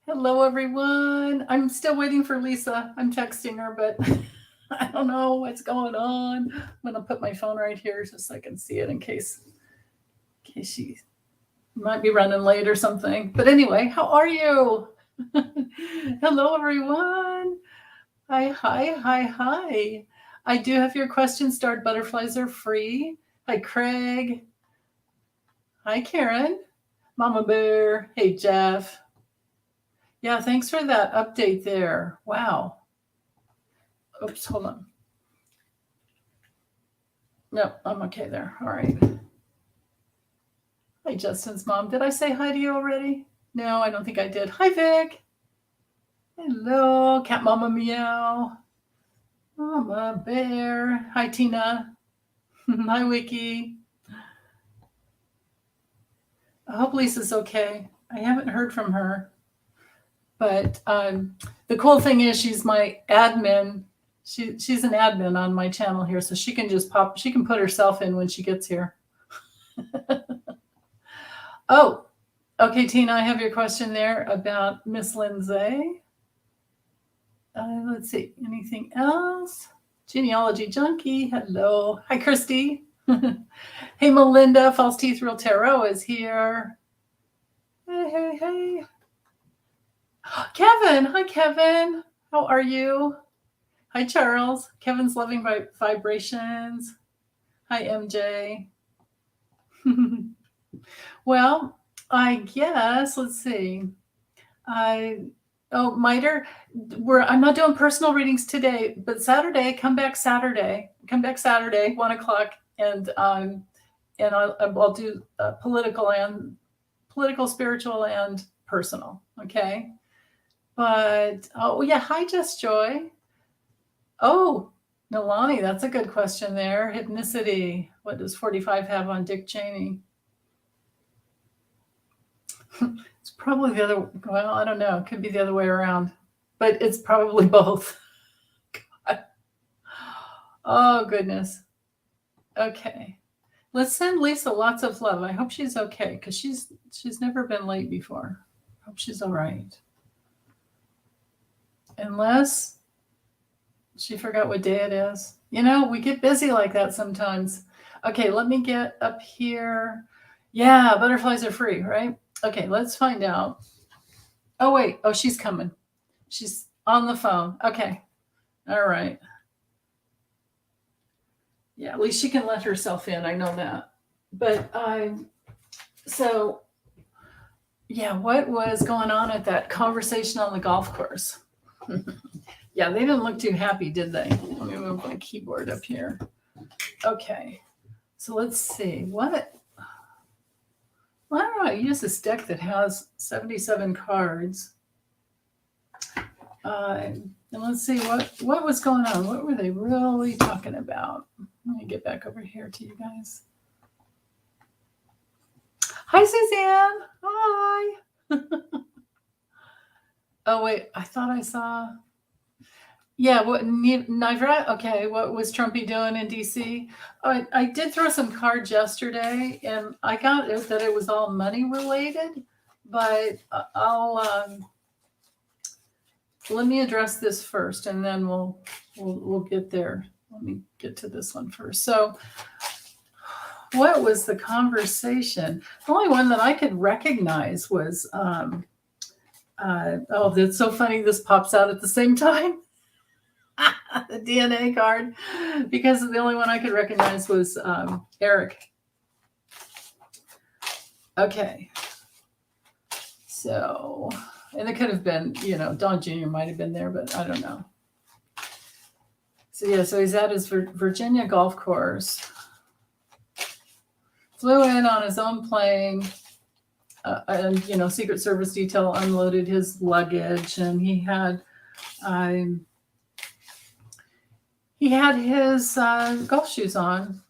Hello, everyone. I'm still waiting for Lisa. I'm texting her, but I don't know what's going on. I'm going to put my phone right here just so I can see it in case she might be running late or something. But anyway, how are you? Hello, everyone. Hi. I do have your question. Starred butterflies are free. Hi, Craig. Hi, Karen. Mama Bear. Hey, Jeff. Yeah, thanks for that update there. Wow. Oops, hold on. No, I'm okay there. All right. Hi, Justin's mom. Did I say hi to you already? No, I don't think I did. Hi, Vic. Hello, cat mama meow. Mama bear. Hi, Tina. Hi, Wiki. I hope Lisa's okay. I haven't heard from her. But the cool thing is she's my admin. She's an admin on my channel here, so she can just she can put herself in when she gets here. Oh, okay, Tina, I have your question there about Miss Lindsay. Let's see, anything else? Genealogy Junkie, hello. Hi, Christy. Hey, Melinda, False Teeth Real Tarot is here. Hey. Kevin, hi, Kevin. How are you? Hi, Charles. Kevin's loving vibrations. Hi, MJ. Well, I guess, let's see. Miter, I'm not doing personal readings today, but Saturday, come back Saturday, 1:00, and I'll do political, spiritual, and personal. Okay. But, oh yeah. Hi, Just Joy. Oh, Nalani, that's a good question there. Hypnicity. What does 45 have on Dick Cheney? It's probably the other. Well, I don't know. It could be the other way around, but it's probably both. God. Oh, goodness. Okay. Let's send Lisa lots of love. I hope she's okay because she's never been late before. Hope she's all right. Unless she forgot what day it is. You know, we get busy like that sometimes. Okay, let me get up here. Yeah, butterflies are free, right? Okay, let's find out. Oh, wait. Oh, she's coming. She's on the phone. Okay. All right. Yeah, at least she can let herself in. I know that. But so yeah, what was going on at that conversation on the golf course? Yeah, they didn't look too happy, did they? Let me move my keyboard up here. Okay. So let's see. Why don't I use this deck that has 77 cards? And let's see what was going on. What were they really talking about? Let me get back over here to you guys. Hi, Suzanne. Hi. Oh, wait. I thought I saw. Yeah, what Nivra? Okay, what was Trumpy doing in DC? I did throw some cards yesterday, and I got it that it was all money related, but I'll let me address this first, and then we'll get there. Let me get to this one first. So, what was the conversation? The only one that I could recognize was oh, that's so funny. This pops out at the same time. The DNA card, because the only one I could recognize was Eric. Okay. So, and it could have been, Don Jr. might have been there, but I don't know. So yeah, so he's at his Virginia golf course. Flew in on his own plane, and Secret Service detail unloaded his luggage, and he had his golf shoes on.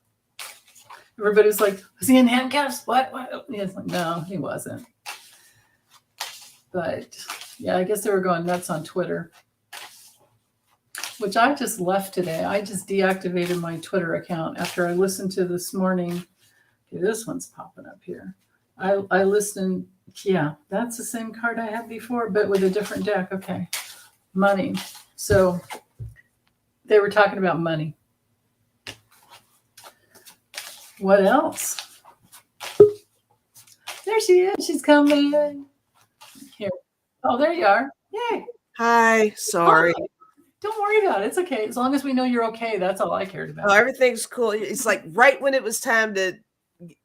Everybody was like, "Was he in handcuffs? What?" He's like, "No, he wasn't." But yeah, I guess they were going nuts on Twitter, which I just left today. I just deactivated my Twitter account after I listened to this morning. Okay, this one's popping up here. I listened. Yeah, that's the same card I had before, but with a different deck. Okay. Money. So they were talking about money. What else? There she is. She's coming. Here. Oh, there you are. Yay. Hi. Sorry. Oh, don't worry about it. It's okay. As long as we know you're okay, that's all I cared about. Oh, everything's cool. It's like right when it was time to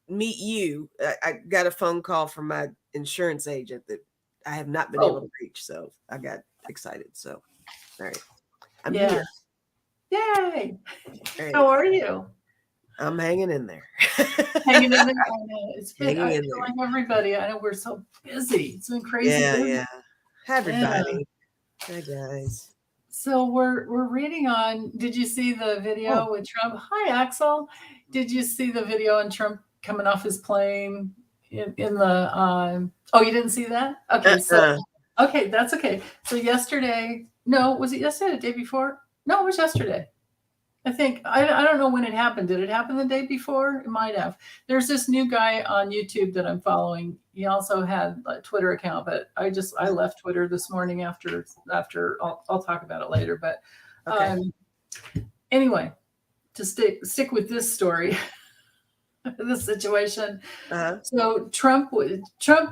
meet you, I got a phone call from my insurance agent that I have not been able to reach. So I got excited. So, all right. I'm here. Yay. Right. How are you? I'm hanging in there. Hanging in there. I know. It's been like everybody. I know we're so busy. It's been crazy. Yeah. Hi, everybody. Hi, guys. So we're reading on. Did you see the video with Trump? Hi, Axel. Did you see the video on Trump coming off his plane in the? Oh, you didn't see that? Okay, so okay, that's okay. So yesterday, no, was it yesterday? The day before? No, it was yesterday. I think I don't know when it happened. Did it happen the day before? It might have. There's this new guy on YouTube that I'm following. He also had a Twitter account, but I left Twitter this morning after I'll talk about it later. But anyway, to stick with this story, this situation. So Trump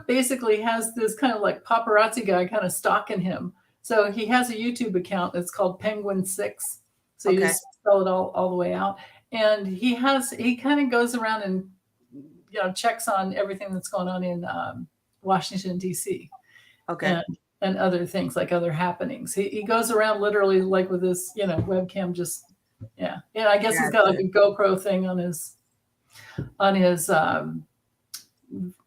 basically has this kind of like paparazzi guy kind of stalking him. So he has a YouTube account that's called Penguin 6. So you just spell it all the way out. And he kind of goes around and, checks on everything that's going on in Washington, D.C. And other things like other happenings. He goes around literally like with this, webcam just, I guess he's got like a GoPro thing on his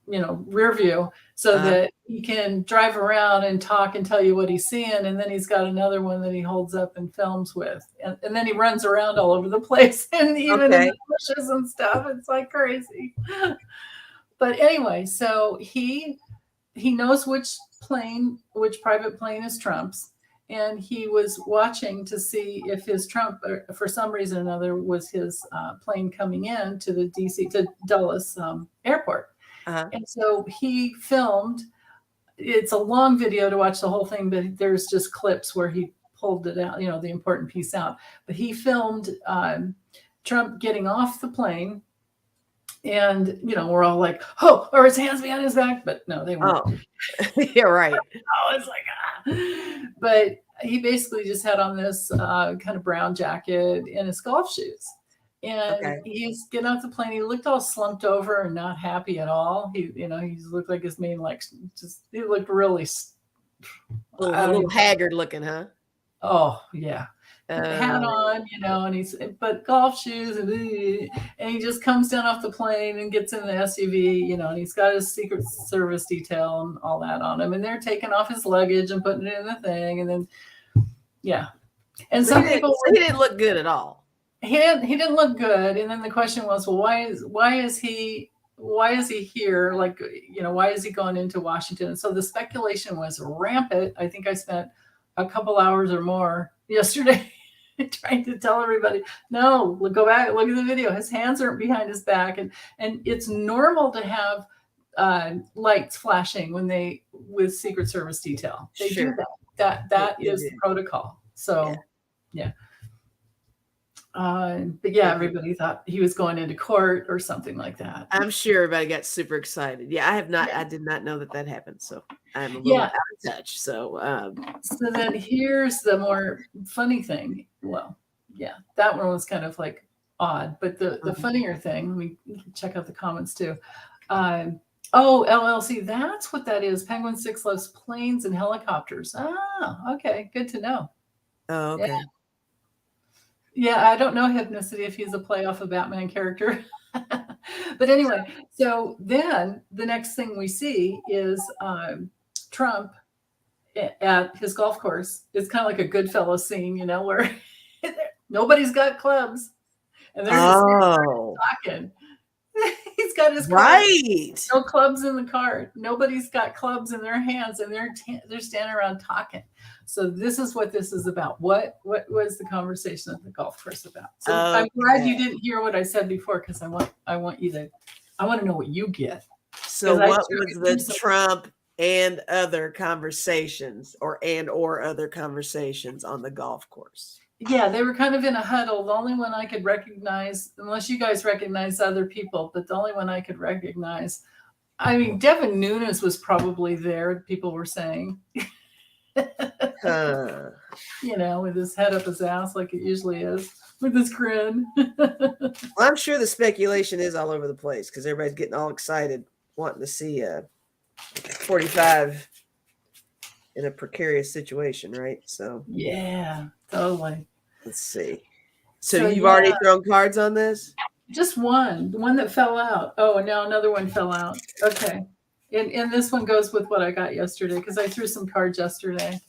rear view so that he can drive around and talk and tell you what he's seeing. And then he's got another one that he holds up and films with. And then he runs around all over the place and even in the bushes and stuff. It's like crazy. But anyway, so he knows which private plane is Trump's. And he was watching to see if his Trump, for some reason or another, was his plane coming in to the to Dulles airport. And so he filmed. It's a long video to watch the whole thing, but there's just clips where he pulled it out, the important piece out. But he filmed Trump getting off the plane. And, we're all like, or his hands behind his back. But no, they weren't. Yeah, right. It's like, But he basically just had on this kind of brown jacket and his golf shoes. And he's getting off the plane. He looked all slumped over and not happy at all. He looked like his main he looked really a little haggard looking, huh? Oh yeah, hat on, and but golf shoes, and he just comes down off the plane and gets in the SUV, and he's got his Secret Service detail and all that on him, and they're taking off his luggage and putting it in the thing, and then and some people he didn't look good at all. He didn't look good, and then the question was, well, why is he here? Like, why is he going into Washington? And so the speculation was rampant. I think I spent a couple hours or more yesterday trying to tell everybody, no, go back, look at the video. His hands aren't behind his back, and it's normal to have lights flashing with Secret Service detail. They do that. That is protocol. So yeah. But yeah, everybody thought he was going into court or something like that. I'm sure everybody got super excited. Yeah, I did not know that happened. So I'm a little out of touch. So, so then here's the more funny thing. Well, that one was kind of like odd, but the funnier thing, we can check out the comments too. LLC, that's what that is. Penguin 6 loves planes and helicopters. Okay. Good to know. Oh, okay. Yeah, I don't know Hypnicity if he's a play off a Batman character. But anyway, so then the next thing we see is Trump at his golf course. It's kind of like a Goodfellas scene, where nobody's got clubs. And they're just talking. He's got his cart. No clubs in the cart. Nobody's got clubs in their hands, and they're standing around talking. So this is what this is about. What was the conversation at the golf course about? So I'm glad you didn't hear what I said before, because I want to know what you get. So 'Cause I what threw- was threw the some- Trump and other conversations or other conversations on the golf course? Yeah, they were kind of in a huddle. The only one I could recognize, unless you guys recognize other people, but the only one I could recognize. I mean, Devin Nunes was probably there, people were saying. Huh. You know, with his head up his ass like it usually is, with his grin. Well, I'm sure the speculation is all over the place because everybody's getting all excited, wanting to see 45 in a precarious situation, right? So Yeah, totally. let's see. So, So, you've yeah. already thrown cards on this? Just one, the one that fell out. Oh, and now another one fell out. Okay. And this one goes with what I got yesterday because I threw some cards yesterday.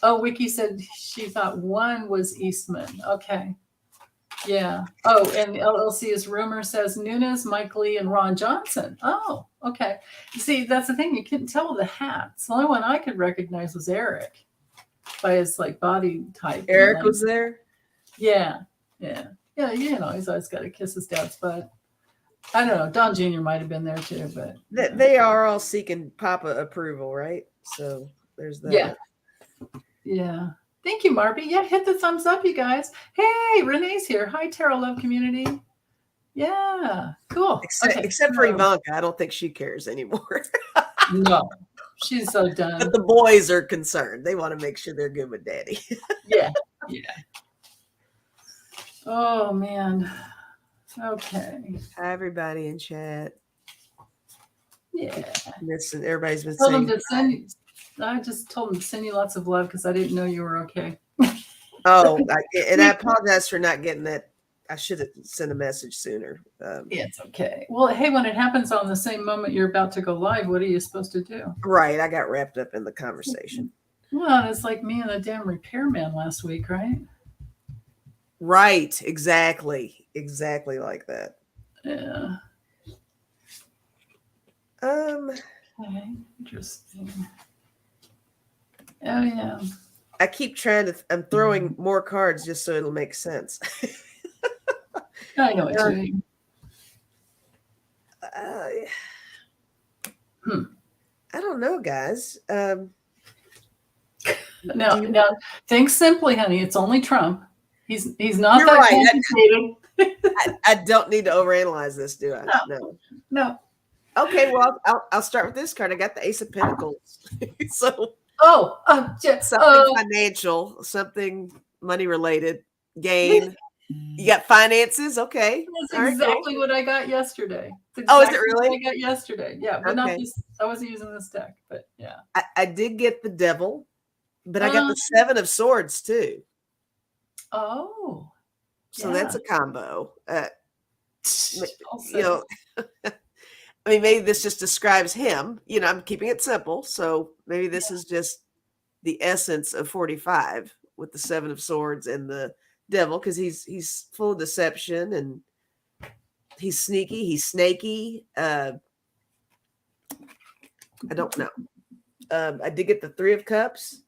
Wiki said she thought one was Eastman. Okay. Yeah. Oh, and LLC's rumor says Nunes, Mike Lee, and Ron Johnson. Oh, okay. See, that's the thing. You couldn't tell with the hats. The only one I could recognize was Eric by his like body type. Eric was there? Yeah. Yeah. Yeah. You know, he's always got to kiss his dad's butt. I don't know. Don Jr. might have been there too, but They are all seeking Papa approval, right? So there's that. yeah. Yeah. Thank you, Marby. Yeah, hit the thumbs up, you guys. Hey, Renee's here. Hi, Tarot Love community. Yeah, cool. Except for Ivanka. I don't think she cares anymore. No, she's so done. But the boys are concerned. They want to make sure they're good with daddy. Yeah. Oh, man. Okay. Hi, everybody in chat. Yeah. Listen, everybody's been Told them saying. to send you, I just told them to send you lots of love because I didn't know you were okay. Oh, and I apologize for not getting that. I should have sent a message sooner. It's okay. Well, hey, when it happens on the same moment you're about to go live, what are you supposed to do? Right. I got wrapped up in the conversation. Well, it's like me and the damn repairman last week, right? Right. Exactly. Exactly like that. Yeah. Okay. Interesting. Oh, yeah. I keep trying to. I'm throwing more cards just so it'll make sense. I know what you mean. I don't know, guys. Now, think simply, honey. It's only Trump. He's not You're that right. complicated. I don't need to overanalyze this, do I? No. Okay, well, I'll start with this card. I got the Ace of Pentacles. So something financial, something money related, gain. You got finances, okay. That's exactly what I got yesterday. Oh, is it really? What I got yesterday. Yeah, but not Okay. this. I wasn't using this deck, but yeah. I did get the Devil, but I got the Seven of Swords too. Oh. So that's a combo. Also, You know, I mean, maybe this just describes him. You know, I'm keeping it simple. So maybe this is just the essence of 45 with the Seven of Swords and the Devil, because he's full of deception and he's sneaky, he's snaky. I don't know. I did get the Three of Cups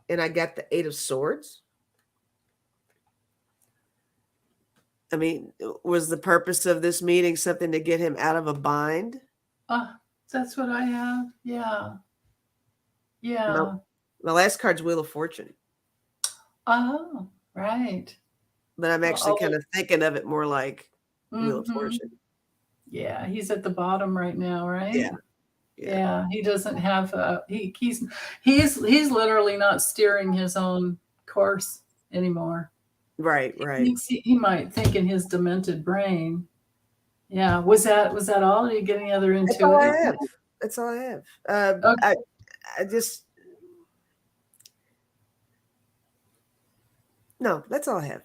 and I got the Eight of Swords. I mean, was the purpose of this meeting something to get him out of a bind? that's what I have. Yeah. Yeah. No. The last card's Wheel of Fortune. Oh, right. But I'm actually kind of thinking of it more like Wheel of Fortune. Yeah, he's at the bottom right now, right? Yeah. He doesn't have he's literally not steering his own course anymore. Right. He might think in his demented brain. Yeah. Was that all? Did you get any other intuitive? That's all I have. Okay. I just no, that's all I have.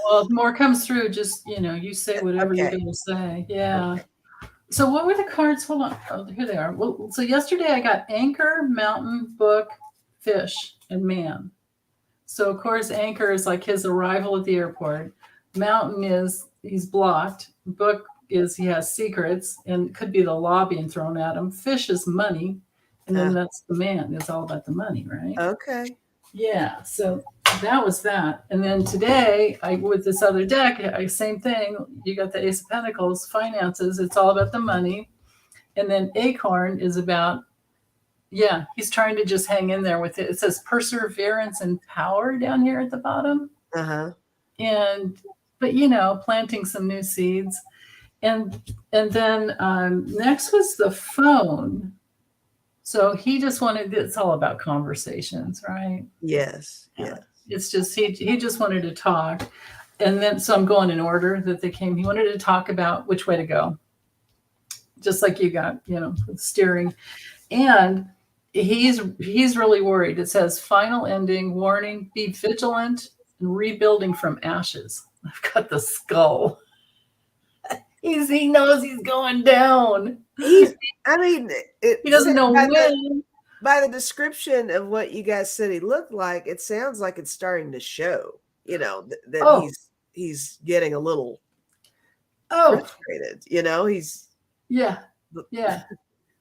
Well, if more comes through, just you say whatever you're going to say. Yeah. Okay. So what were the cards? Hold on. Oh, here they are. Well, so yesterday I got Anchor, Mountain, Book, Fish, and Man. So of course Anchor is like his arrival at the airport. Mountain is he's blocked. Book is he has secrets and could be the law being thrown at him. Fish is money, and then that's the Man. It's all about the money, right? Okay. Yeah. So that was that. And then today, with this other deck, same thing. You got the Ace of Pentacles, finances. It's all about the money. And then Acorn is about, yeah, he's trying to just hang in there with it. It says perseverance and power down here at the bottom. Uh-huh. But planting some new seeds. And then next was the phone. So he just wanted, it's all about conversations, right? Yes. Yeah. It's just, he just wanted to talk. And then, so I'm going in order that they came. He wanted to talk about which way to go. Just like you got, steering. And he's really worried. It says final ending, warning, be vigilant and rebuilding from ashes. I've got the skull. He knows he's going down. He doesn't know when. By the description of what you guys said he looked like, it sounds like it's starting to show, that he's getting a little frustrated. He's the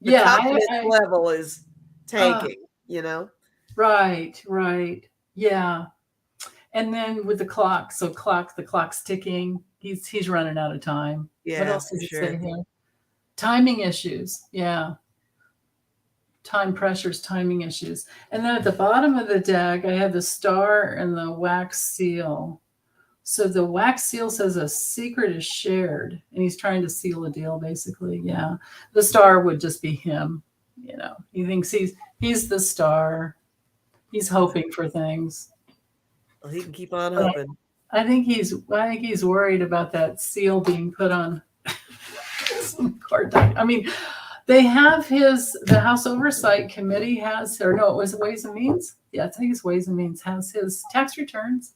confidence level is tanking. Right. Yeah. And then with the clock, the clock's ticking. He's running out of time. Yeah. What else does it say here? Timing issues. Yeah. Time pressures, timing issues. And then at the bottom of the deck, I have the star and the wax seal. So the wax seal says a secret is shared, and he's trying to seal a deal, basically. Yeah. The star would just be him. He thinks he's the star. He's hoping for things. Well, he can keep on hoping. I think he's worried about that seal being put on some card. I mean, they have the House Oversight Committee it was Ways and Means. Yeah, I think it's Ways and Means has his tax returns.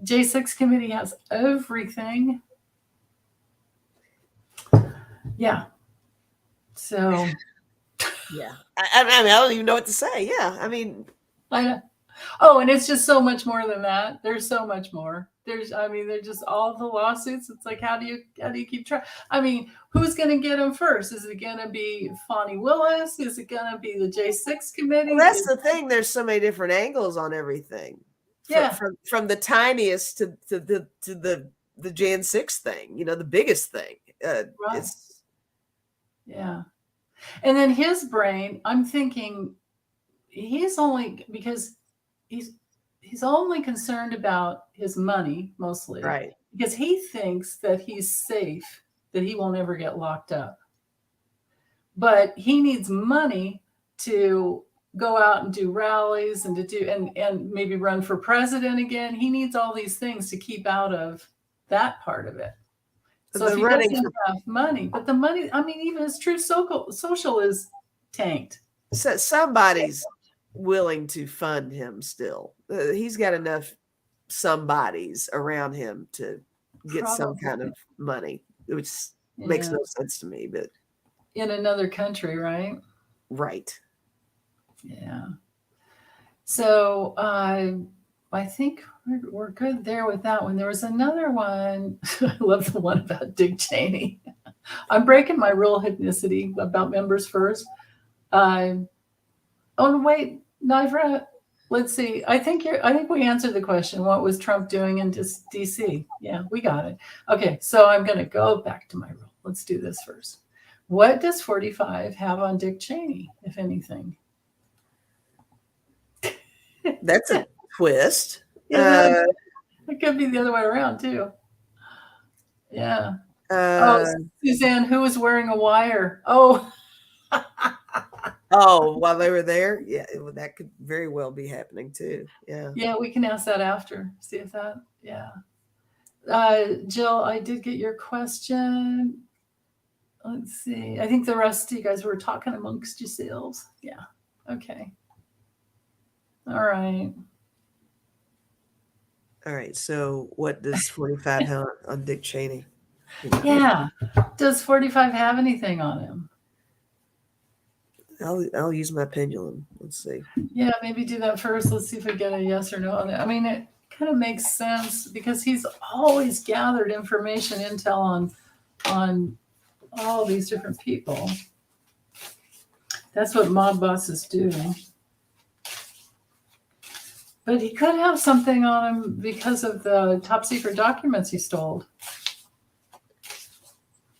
J6 committee has everything. Yeah. So. Yeah. I don't even know what to say. Yeah. I mean. I know. Oh, and it's just so much more than that. There's so much more. They're just all the lawsuits. It's like, how do you keep track? I mean, who's going to get them first? Is it going to be Fonnie Willis? Is it going to be the J6 committee? Well, that's the thing. There's so many different angles on everything. Yeah. From the tiniest to the Jan 6 thing, the biggest thing. Right. Yeah. And then his brain, I'm thinking he's only concerned about his money mostly. Right. Because he thinks that he's safe, that he will never get locked up. But he needs money to go out and do rallies and and maybe run for president again. He needs all these things to keep out of that part of it. So if he doesn't have money, but the money, even his true social is tanked. So somebody's willing to fund him still. He's got enough somebodies around him to get some kind of money, which makes no sense to me. But in another country, right? Right. Yeah. So I think we're good there with that one. There was another one. I love the one about Dick Cheney. I'm breaking my real ethnicity about members first. Oh wait, Nivra. Let's see. I think we answered the question. What was Trump doing in DC? Yeah, we got it. Okay, so I'm going to go back to my rule. Let's do this first. What does 45 have on Dick Cheney, if anything? That's a twist. It could be the other way around too. Yeah. Suzanne, who was wearing a wire? Oh. Oh, while they were there? Yeah, that could very well be happening too. Yeah. Yeah, we can ask that after. See if that, yeah. Jill, I did get your question. Let's see. I think the rest of you guys were talking amongst yourselves. Yeah. Okay. All right. All right. So what does 45 have on Dick Cheney? Yeah. Does 45 have anything on him? I'll use my pendulum. Let's see. Yeah, maybe do that first. Let's see if we get a yes or no on it. I mean, it kind of makes sense because he's always gathered information, intel on all these different people. That's what mob bosses do. But he could have something on him because of the top secret documents he stole.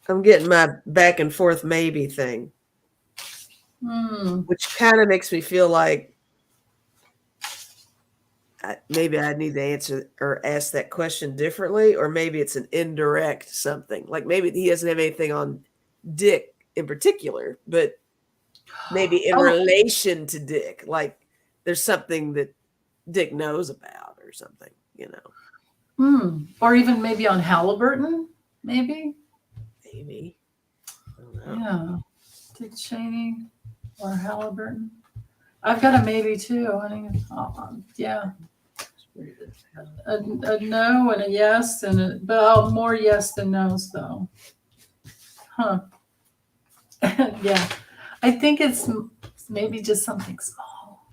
I'm getting my back and forth maybe thing, which kind of makes me feel like maybe I need to answer or ask that question differently, or maybe it's an indirect something. Like maybe he doesn't have anything on Dick in particular, but maybe in relation to Dick, like there's something that Dick knows about or something, you know. Or even maybe on Halliburton, maybe. Maybe. I don't know. Yeah. Dick Cheney or Halliburton. I've got a maybe too. I think, yeah. A no and a yes, but more yes than no's though. Huh. Yeah. I think it's maybe just something small.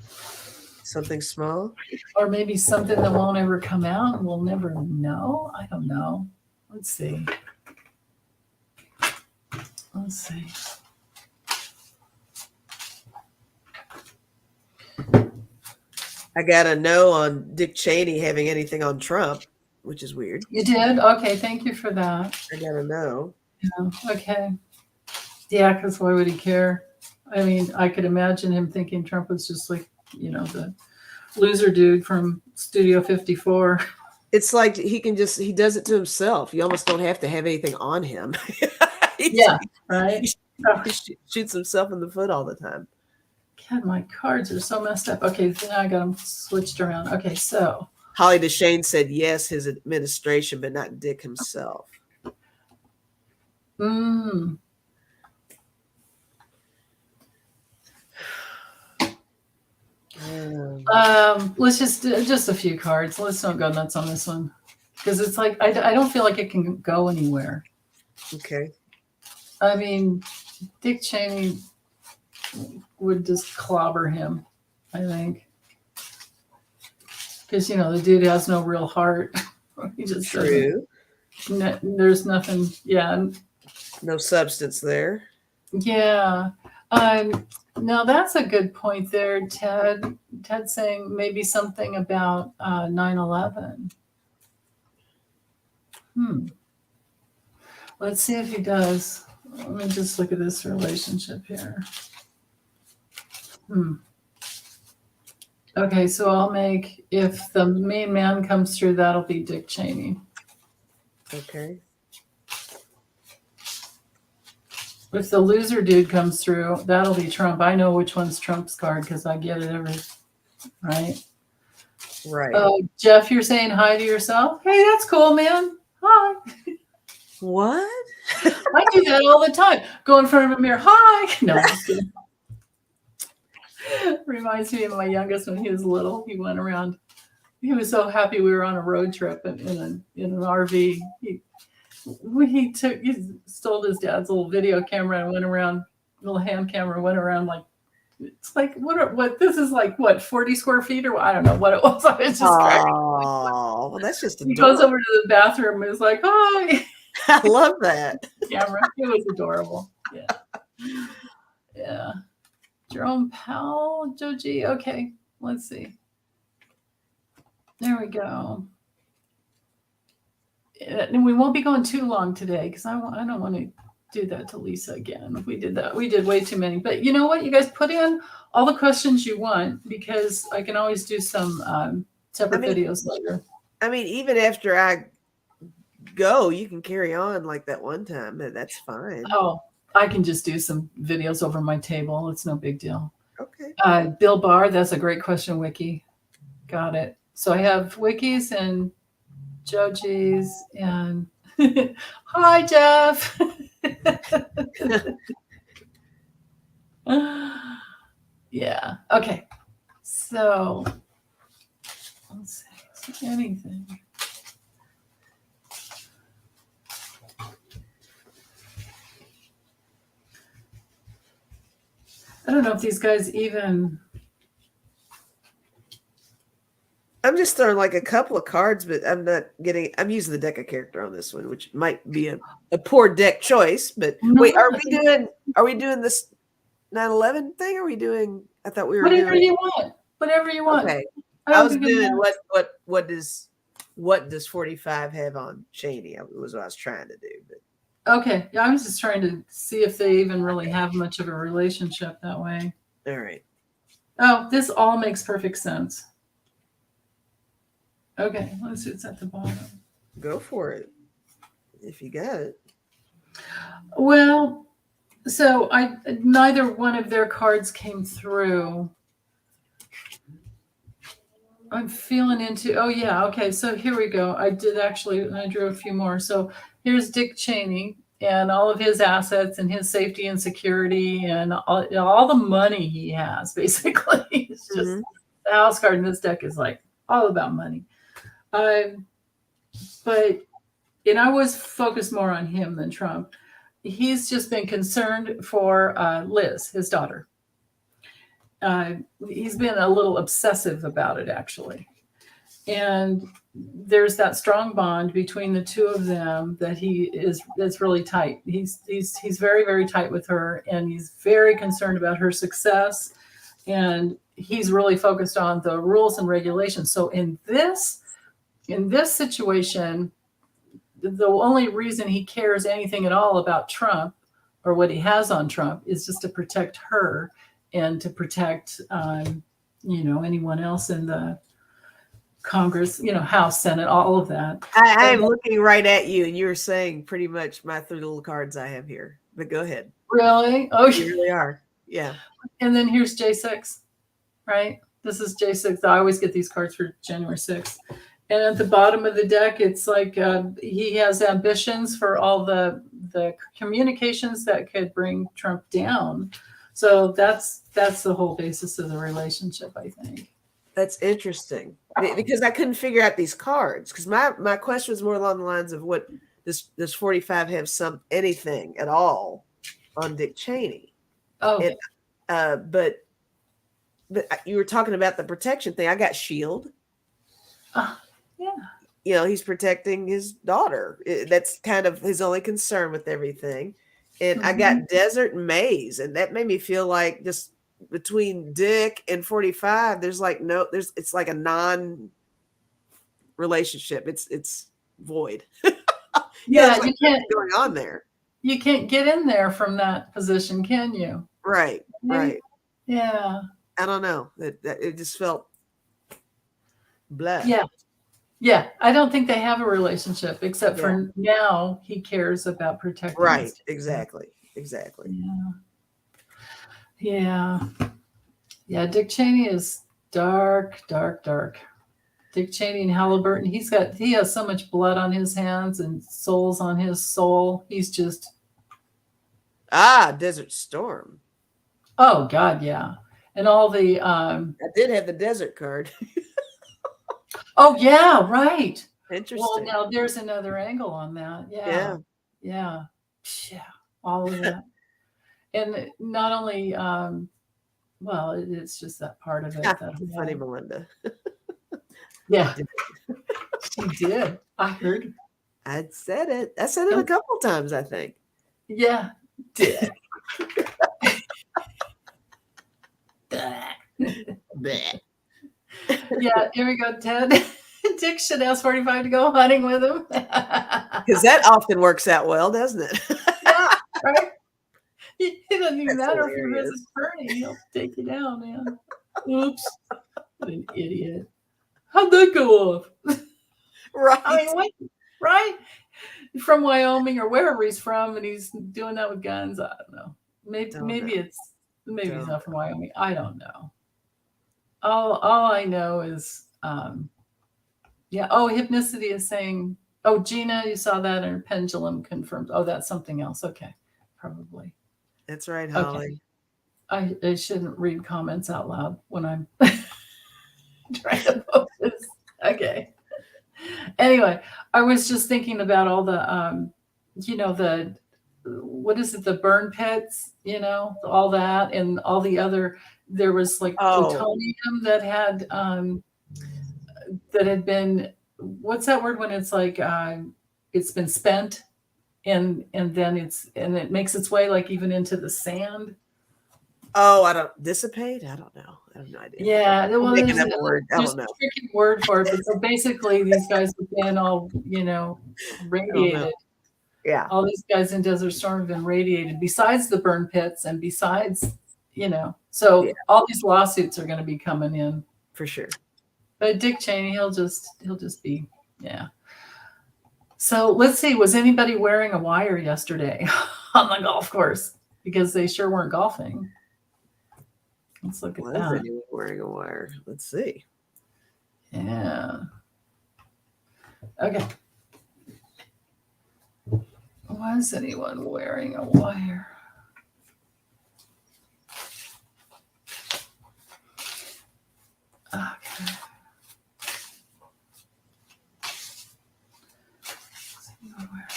Something small? Or maybe something that won't ever come out and we'll never know. I don't know. Let's see. I got a no on Dick Cheney having anything on Trump, which is weird. You did? Okay, thank you for that. I got a no. Yeah, okay. Yeah, because why would he care? I mean, I could imagine him thinking Trump was just like, the loser dude from Studio 54. It's like he does it to himself. You almost don't have to have anything on him. Yeah, right? He shoots himself in the foot all the time. God, my cards are so messed up. Okay, now I got them switched around. Okay, so. Holly DeShane said yes, his administration, but not Dick himself. Let's just a few cards. Let's not go nuts on this one. Because it's like, I don't feel like it can go anywhere. Okay. I mean, Dick Cheney would just clobber him, I think. Because, the dude has no real heart. He just True. There's nothing, yeah. No substance there. Yeah. Now that's a good point there, Ted. Ted saying maybe something about 9/11. Let's see if he does. Let me just look at this relationship here. Okay, so I'll make, if the main man comes through, that'll be Dick Cheney. Okay. If the loser dude comes through, that'll be Trump. I know which one's Trump's card because I get it right? Right. Jeff, you're saying hi to yourself? Hey, that's cool, man. Hi. What? I do that all the time. Go in front of a mirror. Hi. No, I'm just kidding. Reminds me of my youngest when he was little. He went around. He was so happy we were on a road trip in an RV. He stole his dad's little video camera and went around, little hand camera, went around like, it's like, what this is like, what, 40 square feet or I don't know what it was. I was just cracking. Oh, well, that's just adorable. He goes over to the bathroom and is like, hi. I love that. Camera. It was adorable. Yeah. Yeah. Jerome Powell, Joji. Okay, let's see. There we go. And we won't be going too long today because I don't want to do that to Lisa again. If we did that, we did way too many. But you know what? You guys put in all the questions you want because I can always do some separate videos later. I mean, even after I go, you can carry on like that one time. That's fine. Oh, I can just do some videos over my table. It's no big deal. Okay. Bill Barr, that's a great question, Wiki. Got it. So I have Wikis and Jojis and hi, Jeff. Yeah. Okay. So let's see. Anything. I don't know if these guys even. I'm just throwing like a couple of cards, but I'm using the deck of character on this one, which might be a poor deck choice. But wait, are we doing this 9/11 thing? Are we doing? I thought we were whatever you want. Whatever you want. Okay. I I don't was think it doing matters. what does 45 have on Cheney? Was what I was trying to do. But Okay. Yeah, I was just trying to see if they even really have much of a relationship that way. all right. Oh, this all makes perfect sense. Okay, let's see. It's at the bottom. Go for it. If you got it. Well, so neither one of their cards came through. I'm feeling into, oh yeah, okay, so here we go. I drew a few more. So here's Dick Cheney and all of his assets and his safety and security and all the money he has, basically. It's just the house card in this deck is like all about money. But I was focused more on him than Trump. He's just been concerned for Liz, his daughter. He's been a little obsessive about it, actually. And there's that strong bond between the two of them that's really tight. He's very, very tight with her, and he's very concerned about her success. And he's really focused on the rules and regulations. So in this situation, the only reason he cares anything at all about Trump or what he has on Trump is just to protect her and to protect, anyone else in the Congress, House, Senate, all of that. I am looking right at you, and you're saying pretty much my 3 little cards I have here. But go ahead. Really? Oh, you really are. Yeah. And then here's J6, right? This is J6. I always get these cards for January 6th. And at the bottom of the deck, it's like he has ambitions for all the communications that could bring Trump down. So that's the whole basis of the relationship, I think. That's interesting because I couldn't figure out these cards because my question was more along the lines of what does 45 have anything at all on Dick Cheney? Oh, and, but you were talking about the protection thing. I got shield. Yeah. He's protecting his daughter. That's kind of his only concern with everything. And I got desert and maze, and that made me feel like just between Dick and 45, it's like a non-relationship. It's void. Yeah, you can't going on there. You can't get in there from that position, can you? Right. Right. Yeah. I don't know. It just felt blah. Yeah. Yeah. I don't think they have a relationship except for now he cares about protecting. Right. Exactly. Yeah. Dick Cheney is dark. Dick Cheney and Halliburton. He has so much blood on his hands and souls on his soul. He's just Desert Storm. Oh God, yeah. And all the I did have the desert card. Oh yeah, right. Interesting. Well, now there's another angle on that. Yeah. All of that. And not only it's just that part of it. Funny Melinda. Yeah. She did. I heard. I said it. I said it a couple times, I think. Yeah. Did. Yeah, here we go, Ted. Dick should ask 45 to go hunting with him. Because that often works out well, doesn't it? Yeah, right? It doesn't even matter if you're his attorney. He'll take you down, man. Oops. What an idiot. How'd that go off? Right. I mean, what? Right? From Wyoming or wherever he's from, and he's doing that with guns. I don't know. Maybe he's not from Wyoming. I don't know. All I know is, Hypnicity is saying, Gina, you saw that, and Pendulum confirmed. Oh, that's something else. Okay, probably. That's right, Holly. Okay. I shouldn't read comments out loud when I'm trying to focus. Okay. Anyway, I was just thinking about all the, what is it, the burn pits, all that, and all the other, there was like plutonium that had been, what's that word when it's like, it's been spent and then it makes its way like even into the sand. Oh, I don't dissipate. I don't know. I have no idea. Yeah, I'm well, making up a word. I there's don't a know. tricky word for it, but so basically these guys have been all, I don't know. radiated. Yeah. All these guys in Desert Storm have been radiated, besides the burn pits and besides, so Yeah. all these lawsuits are going to be coming in. For sure. But Dick Cheney, he'll just be, yeah. So let's see, was anybody wearing a wire yesterday on the golf course? Because they sure weren't golfing. Let's look at Was that. anyone wearing a wire? Let's see. Yeah. Okay. Was anyone wearing a wire? Okay. Was anyone wearing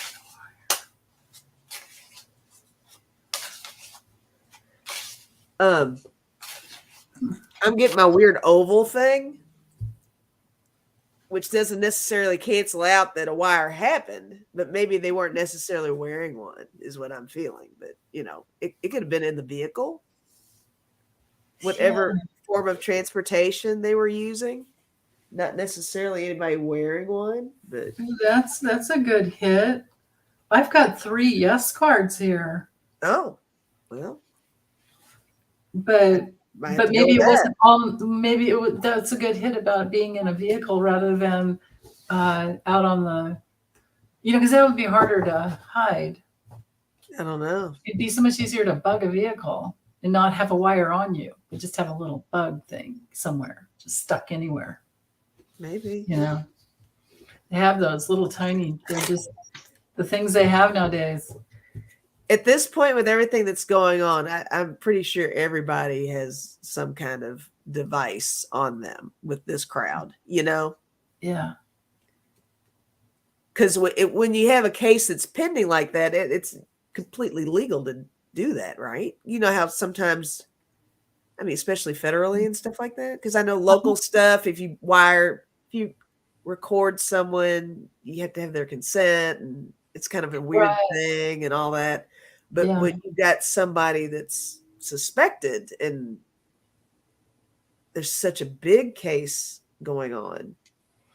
a wire? I'm getting my weird oval thing, which doesn't necessarily cancel out that a wire happened, but maybe they weren't necessarily wearing one, is what I'm feeling. But it could have been in the vehicle, whatever form of transportation they were using. Not necessarily anybody wearing one, but That's a good hit. I've got 3 yes cards here. oh, well, but might have to go maybe with it that. wasn't on. Maybe that's a good hit about being in a vehicle rather than out on the, because that would be harder to hide. I don't know. It'd be so much easier to bug a vehicle and not have a wire on you, but just have a little bug thing somewhere, just stuck anywhere. Maybe. They have those little tiny. They're just the things they have nowadays. At this point, with everything that's going on, I'm pretty sure everybody has some kind of device on them with this crowd, Yeah. Because when you have a case that's pending like that, it's completely legal to do that, right? You know how sometimes, especially federally and stuff like that? Because I know local stuff, if you record someone, you have to have their consent, and it's kind of a weird thing and all that. But when you got somebody that's suspected and there's such a big case going on,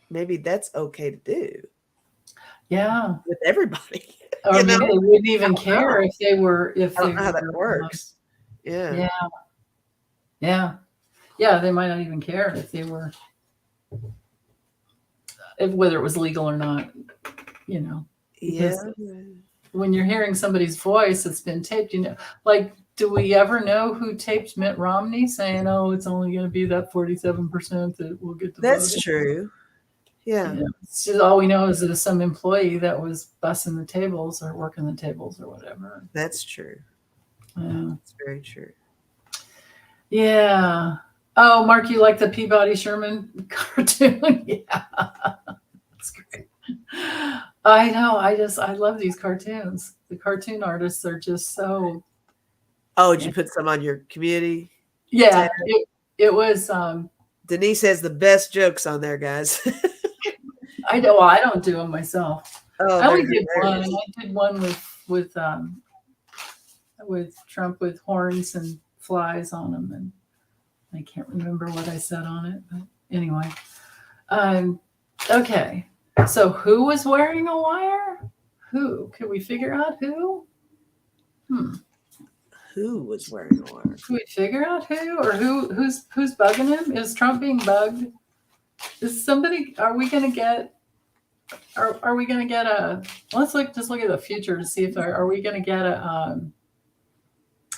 maybe that's okay to do. Yeah. With everybody. Or maybe they wouldn't even care if they were. I don't know how that works. Yeah. Yeah. They might not even care if they were, whether it was legal or not. Because when you're hearing somebody's voice that's been taped, do we ever know who taped Mitt Romney saying, "Oh, it's only going to be that 47% that will get the vote"? That's true. Yeah. It's just, all we know is that it's some employee that was bussing the tables or working the tables or whatever. That's true. Yeah. That's very true. Yeah. Oh, Mark, you like the Peabody Sherman cartoon? Yeah. That's great. I know. I love these cartoons. The cartoon artists are just so. Oh, did you put some on your community? Yeah. It was. Denise has the best jokes on there, guys. I know. Well, I don't do them myself. Oh, I only did one. I did one with Trump with horns and flies on them, and I can't remember what I said on it, but anyway. Okay. So who was wearing a wire? Who? Can we figure out who? Who was wearing a wire? Can we figure out who, or who's bugging him? Is Trump being bugged? Is somebody? Are we going to get a? Let's just look at the future to see if are we going to get a?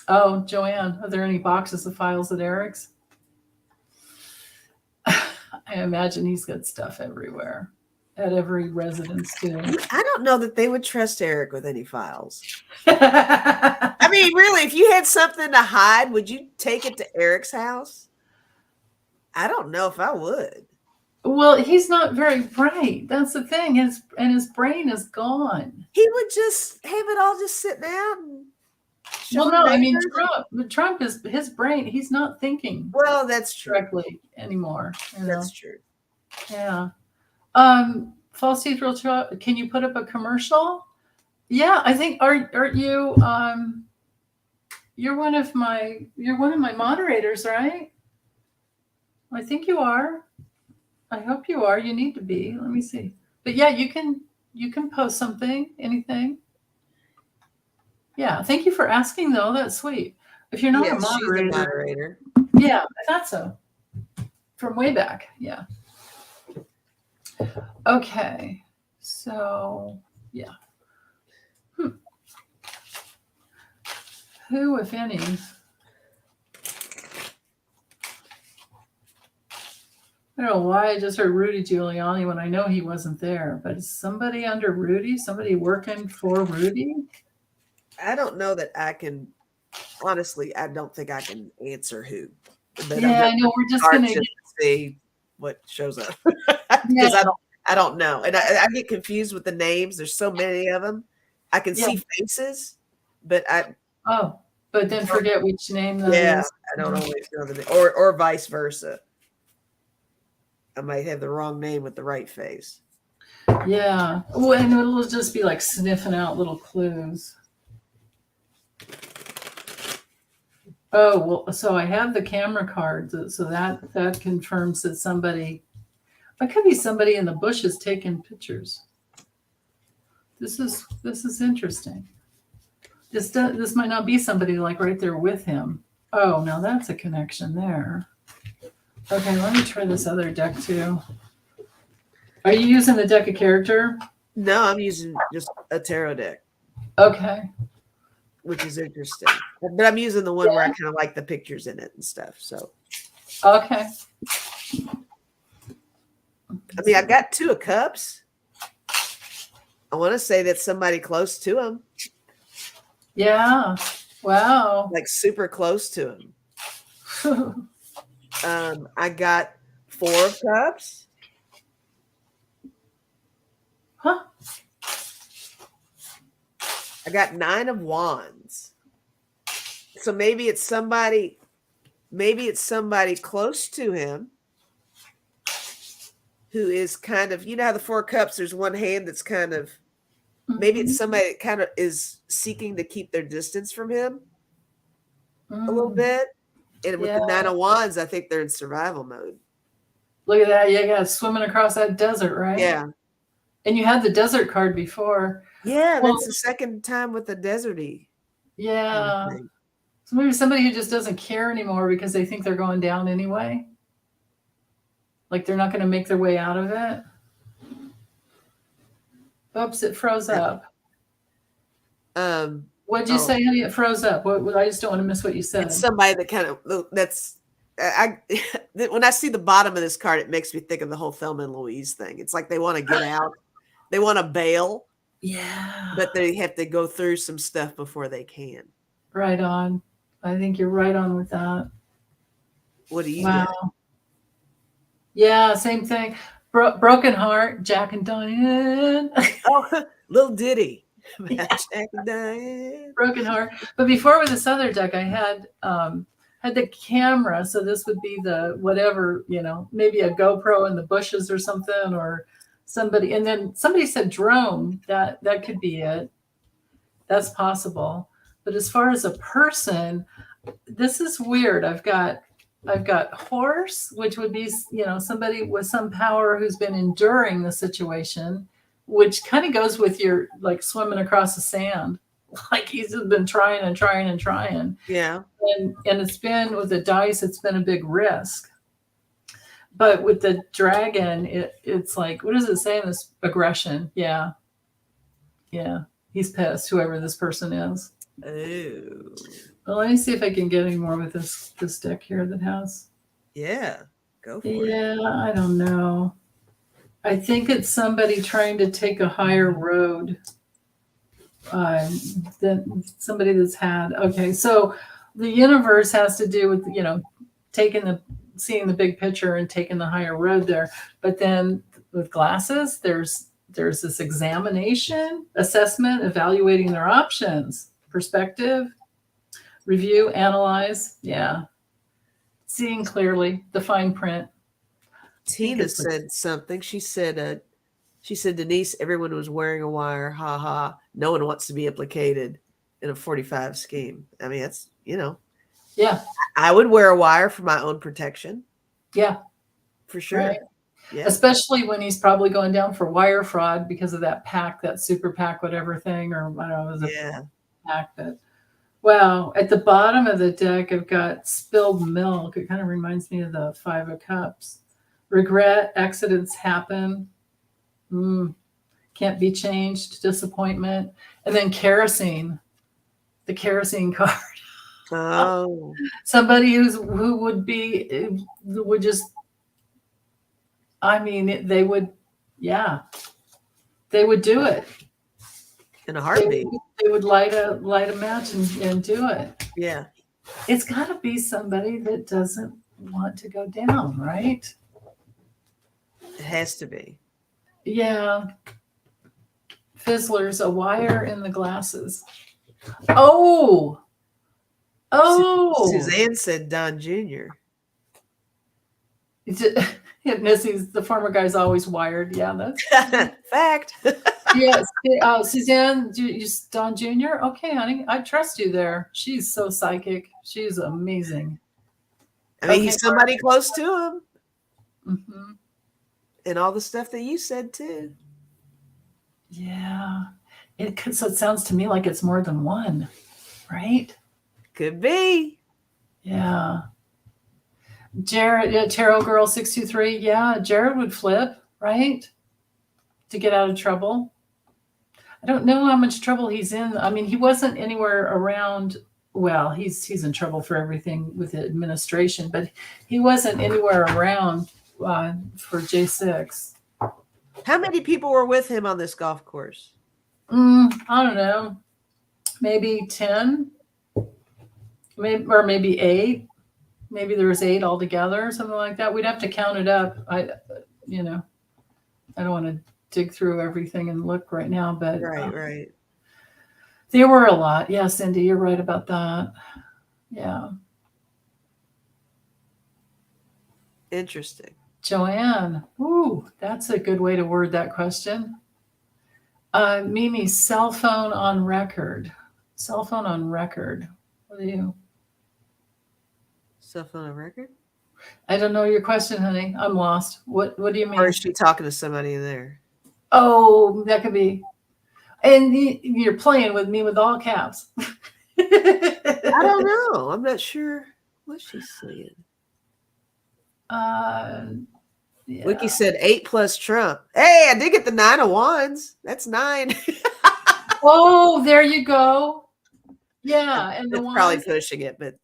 Oh, Joanne, are there any boxes of files at Eric's? I imagine he's got stuff everywhere, at every residence too. I don't know that they would trust Eric with any files. Really, if you had something to hide, would you take it to Eric's house? I don't know if I would. Well, he's not very bright. That's the thing. His brain is gone. He would just have it all just sitting out. Well, no, Trump is his brain. He's not thinking. Well, that's true. Correctly anymore. That's true. Yeah. False teeth real true. Can you put up a commercial? Yeah, I think. Aren't you? you're one of my moderators, right? I think you are. I hope you are. You need to be. Let me see. But yeah, you can post something, anything. Yeah. Thank you for asking though. That's sweet. If you're not a Yes, she's the moderator, moderator. yeah, I thought so. From way back. Yeah. Okay. So yeah. Who, if any? I don't know why I just heard Rudy Giuliani when I know he wasn't there, but is somebody under Rudy? Somebody working for Rudy? I don't know that I can, honestly, I don't think I can answer who. But Yeah, I know. We're just hard gonna to see what shows up because I don't know. And I get confused with the names. There's so many of them. I can see faces, but but then forget which name that is. I don't always know the name, or vice versa. I might have the wrong name with the right face. Yeah. Well, and it'll just be like sniffing out little clues. Oh, well, so I have the camera card, so that confirms that somebody, it could be somebody in the bushes taking pictures. This is interesting. This might not be somebody like right there with him. Oh, now that's a connection there. Okay, let me try this other deck too. Are you using the deck of character? No, I'm using just a tarot deck. Okay. Which is interesting. But I'm using the one where I kind of like the pictures in it and stuff. So okay. I mean, I got 2 of cups. I want to say that's somebody close to him. Yeah. Wow. Like super close to him. I got 4 of cups. Huh? I got 9 of wands. So maybe it's somebody close to him who is kind of, you know how the 4 cups, there's one hand that's kind of, maybe it's somebody that kind of is seeking to keep their distance from him a little bit. And with the 9 of wands, I think they're in survival mode. Look at that. You got swimming across that desert, right? Yeah. And you had the desert card before. Yeah, that's the second time with the deserty. Yeah. So maybe somebody who just doesn't care anymore because they think they're going down anyway. Like they're not going to make their way out of it. Oops, it froze up. What'd you say, honey? It froze up. I just don't want to miss what you said. It's somebody that kind of, when I see the bottom of this card, it makes me think of the whole Thelma and Louise thing. It's like they want to get out. They want to bail. Yeah. But they have to go through some stuff before they can. Right on. I think you're right on with that. What do you get? Yeah, same thing. Broken Heart, Jack and Diane. Oh, little ditty. Jack and Diane. Broken Heart. But before with this other deck, I had the camera. So this would be the whatever, maybe a GoPro in the bushes or something, or somebody. And then somebody said drone. That could be it. That's possible. But as far as a person, this is weird. I've got horse, which would be, somebody with some power who's been enduring the situation, which kind of goes with your like swimming across the sand. Like he's been trying and trying and trying. Yeah. And it's been with the dice, it's been a big risk. But with the dragon, it's like, what does it say in this aggression? Yeah. Yeah. He's pissed, whoever this person is. Oh. Well, let me see if I can get any more with this deck here that has. Yeah. Go for it. Yeah, I don't know. I think it's somebody trying to take a higher road than somebody that's had. Okay, so the universe has to do with, seeing the big picture and taking the higher road there. But then with glasses, there's this examination, assessment, evaluating their options, perspective, review, analyze. Yeah. Seeing clearly, the fine print. Tina said something. She said, Denise, everyone was wearing a wire. Ha ha. No one wants to be implicated in a 45 scheme. I mean, that's, Yeah. I would wear a wire for my own protection. Yeah. For sure. Right. Yeah. Especially when he's probably going down for wire fraud because of that PAC, that super PAC, whatever thing, or I don't know, it was a PAC that. Wow. At the bottom of the deck, I've got spilled milk. It kind of reminds me of the 5 of Cups. Regret, accidents happen. Can't be changed, disappointment. And then kerosene, the kerosene card. Oh. Somebody who would just, I mean, they would do it. In a heartbeat. They would light a match and do it. Yeah. It's got to be somebody that doesn't want to go down, right? It has to be. Yeah. Fizzlers, a wire in the glasses. Oh. Suzanne said Don Jr. Missy's, the former guy's always wired. Yeah, that's fact. Yes. Suzanne, Don Jr. Okay, honey, I trust you there. She's so psychic. She's amazing. I mean, he's somebody close to him. Mm-hmm. And all the stuff that you said too. Yeah. So it sounds to me like it's more than one, right? Could be. Yeah. Jared, Tarot Girl 623. Yeah, Jared would flip, right? To get out of trouble. I don't know how much trouble he's in. I mean, he wasn't anywhere around. Well, he's in trouble for everything with the administration, but he wasn't anywhere around for J6. How many people were with him on this golf course? I don't know. Maybe 10, or maybe 8. Maybe there was 8 altogether or something like that. We'd have to count it up. I don't want to dig through everything and look right now, but right. There were a lot. Yeah, Cindy, you're right about that. Yeah. Interesting. Joanne, ooh, that's a good way to word that question. Mimi, cell phone on record. Cell phone on record. What do you? Cell phone on record? I don't know your question, honey. I'm lost. What do you mean? Or is she talking to somebody in there? Oh, that could be. And you're playing with me with all caps. I don't know. I'm not sure what she's saying. Yeah. Wiki said 8 plus Trump. Hey, I did get the 9 of Wands. That's 9. Oh, there you go. Yeah, and it's probably pushing it, but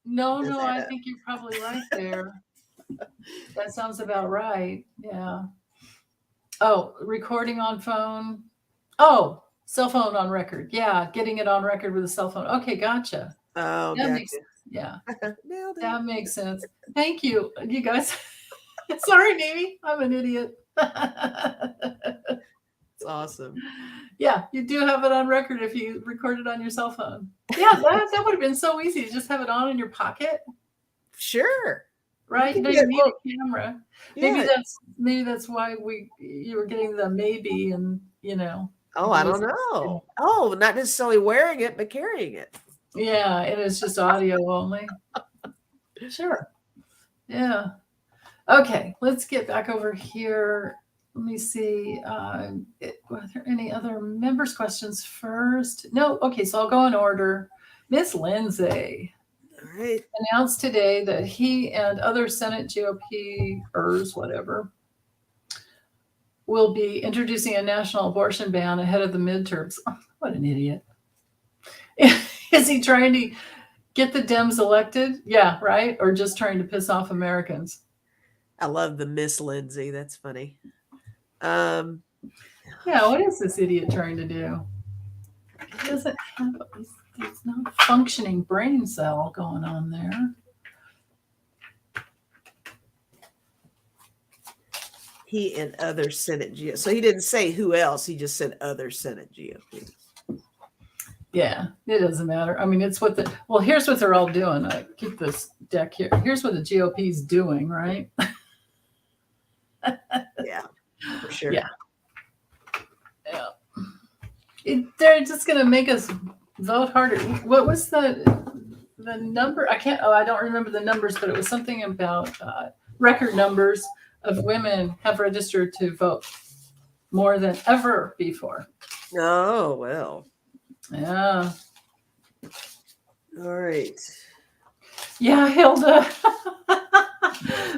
no, I think you're probably right there. That sounds about right. Yeah. Oh, recording on phone. Oh, cell phone on record. Yeah, getting it on record with a cell phone. Okay, gotcha. Oh, that gotcha. makes, yeah. Nailed it. That makes sense. Thank you, you guys. Sorry, Mimi. I'm an idiot. It's awesome. Yeah, you do have it on record if you record it on your cell phone. Yeah, that would have been so easy to just have it on in your pocket. Sure. Right? You don't need a camera. Yeah. Maybe that's why you were getting the maybe and Oh, I don't know. Oh, not necessarily wearing it, but carrying it. Yeah, it is just audio only. Sure. Yeah. Okay, let's get back over here. Let me see. Are there any other members' questions first? No. Okay, so I'll go in order. Miss Lindsay announced today that he and other Senate GOPers, whatever, will be introducing a national abortion ban ahead of the midterms. Oh, what an idiot. Is he trying to get the Dems elected? Yeah, right? Or just trying to piss off Americans? I love the Miss Lindsay. That's funny. Yeah, what is this idiot trying to do? He doesn't have there's no functioning brain cell going on there. He and other Senate GOP. So he didn't say who else. He just said other Senate GOP. Yeah, it doesn't matter. I mean, it's here's what they're all doing. I keep this deck here. Here's what the GOP is doing, right? Yeah, for sure. Yeah. They're just going to make us vote harder. What was the the number. I don't remember the numbers, but it was something about record numbers of women have registered to vote more than ever before. Oh, well. Yeah. All right. Yeah, Hilda.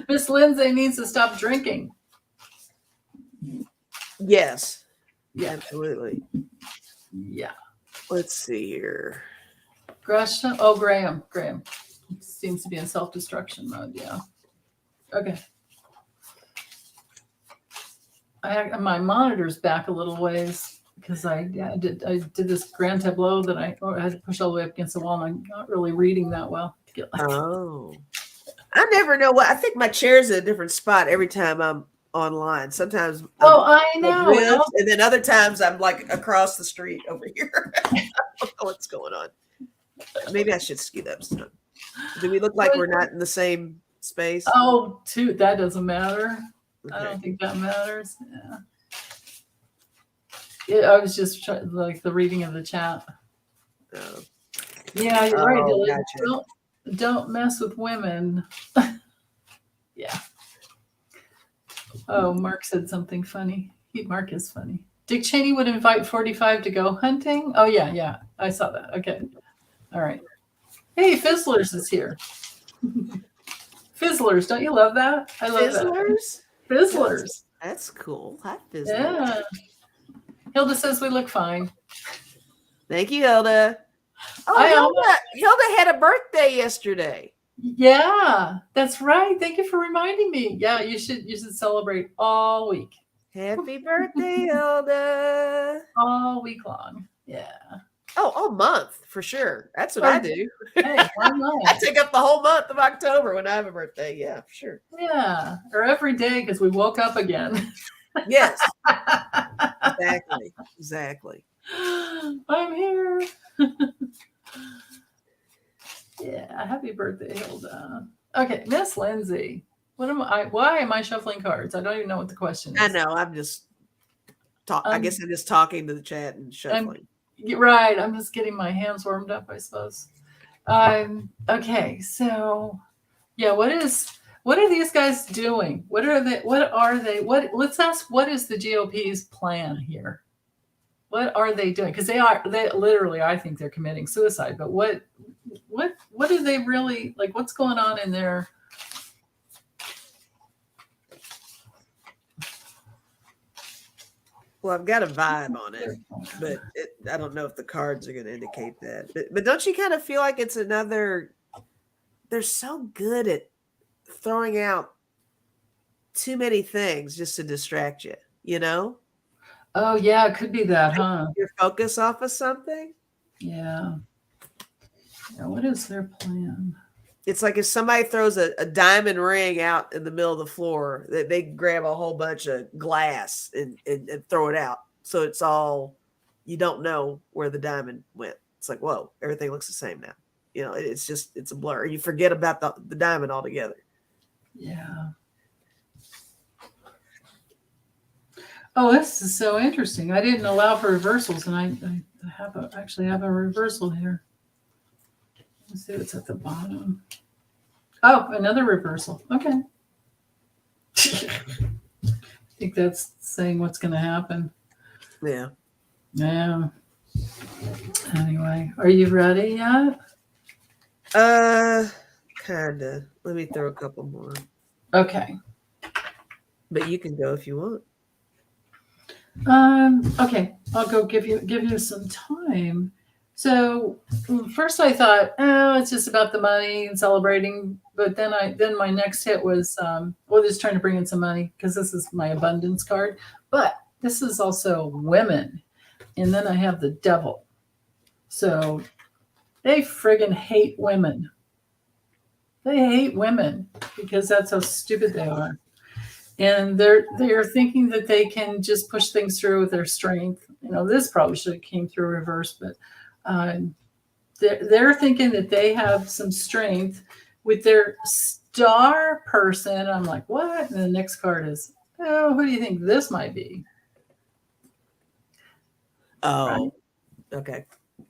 Miss Lindsay needs to stop drinking. Yes. Yeah. Absolutely. Yeah. Let's see here. Gresham. Oh, Graham. Graham seems to be in self-destruction mode. Yeah. Okay. My monitor's back a little ways because I did this grand tableau that I had to push all the way up against the wall, and I'm not really reading that well. Oh. I never know what. I think my chair's in a different spot every time I'm online. Sometimes I know. Like this, and then other times I'm like across the street over here. I don't know what's going on. Maybe I should scoot up some. Do we look like we're not in the same space? Oh, that doesn't matter. Okay. I don't think that matters. Yeah. I was just like the reading of the chat. Oh. Yeah, you're right. Gotcha. Don't mess with women. Yeah. Oh, Mark said something funny. Mark is funny. Dick Cheney would invite 45 to go hunting. Oh, yeah. I saw that. Okay. All right. Hey, Fizzlers is here. Fizzlers, don't you love that? I love Fizzlers? that. Fizzlers. That's cool. Hi, Fizzlers. Yeah. Hilda says we look fine. Thank you, Hilda. Oh, Hilda had a birthday yesterday. Yeah, that's right. Thank you for reminding me. Yeah, you should celebrate all week. Happy birthday, Hilda. All week long. Yeah. Oh, all month for sure. That's what I do. Hey, why not? I take up the whole month of October when I have a birthday. Yeah, for sure. Yeah, or every day because we woke up again. Yes. Exactly. I'm here. Yeah, happy birthday, Hilda. Okay, Miss Lindsay. Why am I shuffling cards? I don't even know what the question is. I know. I'm just I guess I'm just talking to the chat and shuffling. Right. I'm just getting my hands warmed up, I suppose. Okay, so yeah, what are these guys doing? Let's ask, what is the GOP's plan here? What are they doing? Because they literally, I think they're committing suicide, but what do they really, like, what's going on in there? Well, I've got a vibe on it, but I don't know if the cards are going to indicate that. But don't you kind of feel like it's another? They're so good at throwing out too many things just to distract you, you know? Oh, yeah, it could be that, huh? Your focus off of something. Yeah. What is their plan? It's like if somebody throws a diamond ring out in the middle of the floor, they grab a whole bunch of glass and throw it out. So it's all, you don't know where the diamond went. It's like, whoa, everything looks the same now. You know, it's a blur. You forget about the diamond altogether. Yeah. Oh, this is so interesting. I didn't allow for reversals, and I actually have a reversal here. Let's see what's at the bottom. Oh, another reversal. Okay. I think that's saying what's going to happen. Yeah. Yeah. Anyway, are you ready yet? Kinda. Let me throw a couple more. Okay. But you can go if you want. Okay, I'll go give you some time. So first I thought, oh, it's just about the money and celebrating. But then my next hit was, just trying to bring in some money because this is my abundance card. But this is also women. And then I have the devil. So they friggin' hate women. They hate women because that's how stupid they are. And they're thinking that they can just push things through with their strength. You know, this probably should have came through reverse, but they're thinking that they have some strength with their star person. I'm like, what? And the next card is, oh, who do you think this might be? Oh, right? Okay.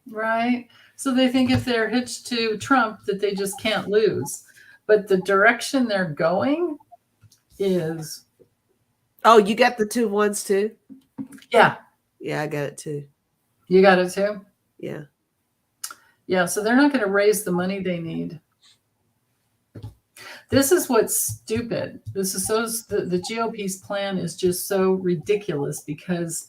Right. So they think if they're hitched to Trump that they just can't lose. But the direction they're going is. Oh, you got the 2 ones too? Yeah. Yeah, I got it too. You got it too? Yeah. Yeah, so they're not going to raise the money they need. This is what's stupid. This is so the GOP's plan is just so ridiculous because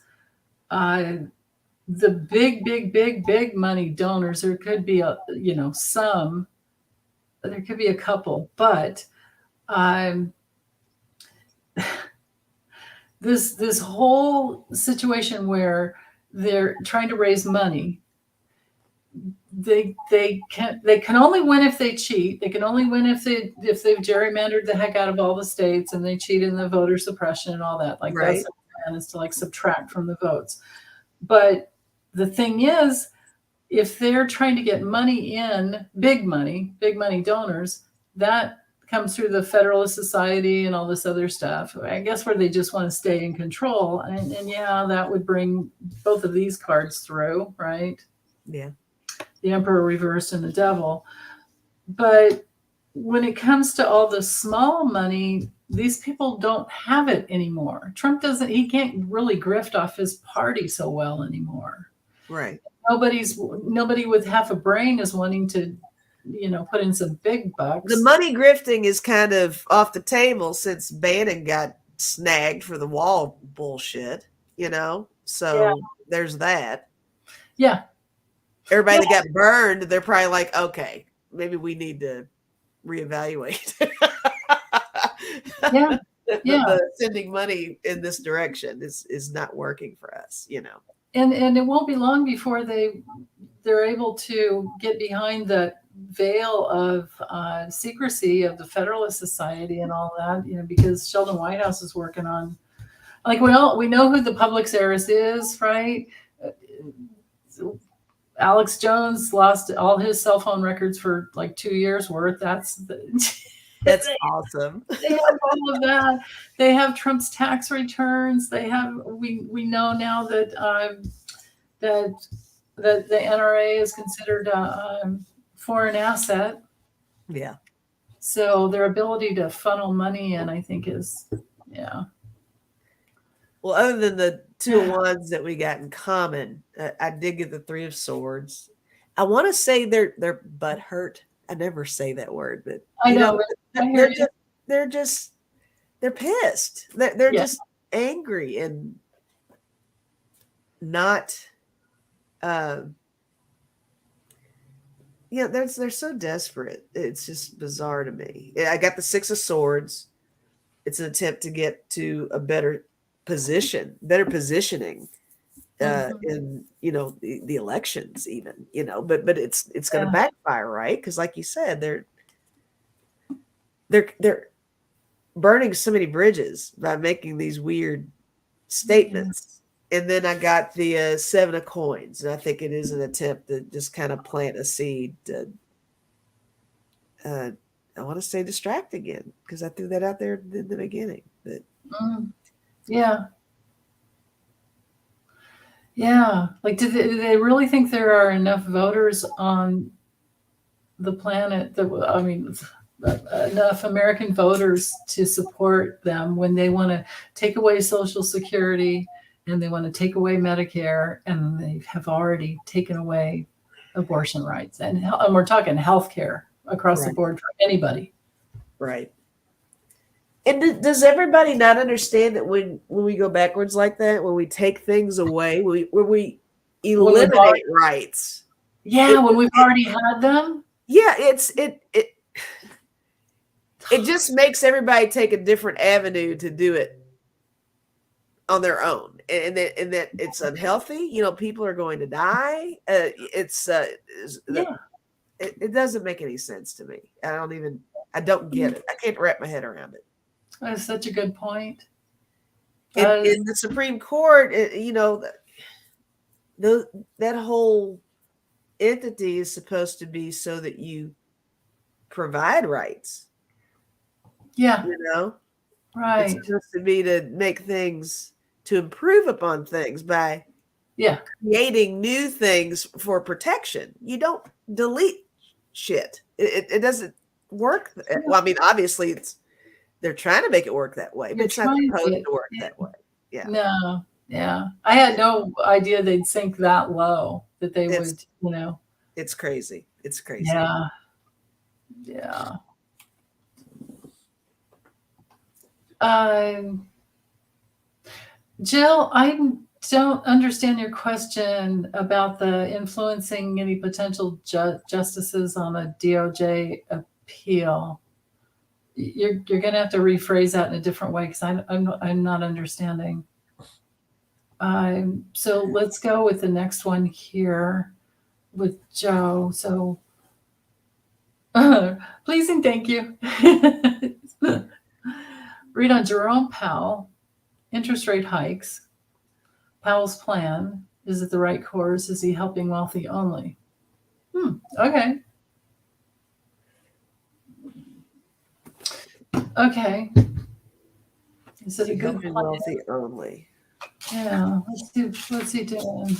the big money donors, there could be some, there could be a couple, but this whole situation where they're trying to raise money, they can only win if they cheat. They can only win if they've gerrymandered the heck out of all the states and they cheat in the voter suppression and all that. Like Right. that's the plan, is to like subtract from the votes. But the thing is, if they're trying to get money in, big money donors, that comes through the Federalist Society and all this other stuff. I guess where they just want to stay in control. And yeah, that would bring both of these cards through, right? Yeah. The Emperor reversed and the Devil. But when it comes to all the small money, these people don't have it anymore. Trump he can't really grift off his party so well anymore. Right. Nobody with half a brain is wanting to, put in some big bucks. The money grifting is kind of off the table since Bannon got snagged for the wall bullshit, so there's that. Yeah. Everybody that got burned, they're probably like, okay, maybe we need to reevaluate. Yeah. The sending money in this direction is not working for us, And it won't be long before they're able to get behind the veil of secrecy of the Federalist Society and all that, because Sheldon Whitehouse is working on, like, we know who the public's heiress is, right? Alex Jones lost all his cell phone records for like 2 years worth. That's awesome. They have all of that. They have Trump's tax returns. They have. We know now that that the NRA is considered a foreign asset. Yeah. So their ability to funnel money in, I think, is Well, other than the 2 of Wands that we got in common, I did get the 3 of Swords. I want to say they're butt hurt. I never say that word, but I know. They're pissed. They're just angry and not. They're so desperate. It's just bizarre to me. I got the 6 of Swords. It's an attempt to get to a better positioning in the elections, even but it's going to backfire, right? Because like you said, they're burning so many bridges by making these weird statements. And then I got the 7 of Coins, and I think it is an attempt to just kind of plant a seed to I want to say distract again, because I threw that out there in the beginning. But like, do they really think there are enough voters on the planet enough American voters to support them when they want to take away Social Security and they want to take away Medicare, and they have already taken away abortion rights, and we're talking healthcare across the board for anybody. Right. And does everybody not understand that when we go backwards like that, when we take things away, when we eliminate rights? Yeah, when we've already had them. Yeah, it just makes everybody take a different avenue to do it on their own, and that it's unhealthy. People are going to die. It doesn't make any sense to me. I don't get it. I can't wrap my head around it. That's such a good point. In the Supreme Court, that whole entity is supposed to be so that you provide rights. Yeah. Right. It's supposed to be to make things, to improve upon things by Yeah. creating new things for protection. You don't delete shit. It doesn't work. Well, I mean, obviously they're trying to make it work that way, but You're it's not trying supposed to, to work that way. Yeah. no, yeah. I had no idea they'd sink that low, that they would, It's crazy. It's crazy. yeah. Yeah. Jill, I don't understand your question about the influencing any potential justices on a DOJ appeal. You're going to have to rephrase that in a different way because I'm not understanding. So let's go with the next one here with Joe. So please and thank you. Read on Jerome Powell, interest rate hikes. Powell's plan. Is it the right course? Is he helping wealthy only? Okay. Okay. Is it a good plan? Wealthy only. Yeah. What's he doing?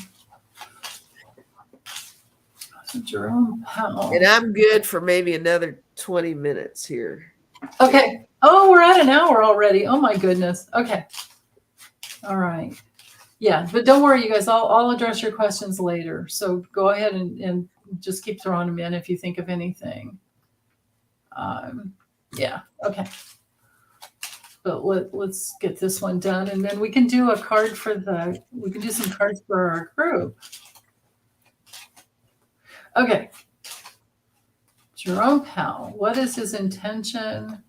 Jerome Powell. And I'm good for maybe another 20 minutes here. Okay. Oh, we're at an hour already. Oh my goodness. Okay. All right. Yeah, but don't worry, you guys. I'll address your questions later. So go ahead and just keep throwing them in if you think of anything. Yeah. Okay. But let's get this one done, and then we can do a card we can do some cards for our group. Okay. Jerome Powell, what is his intention?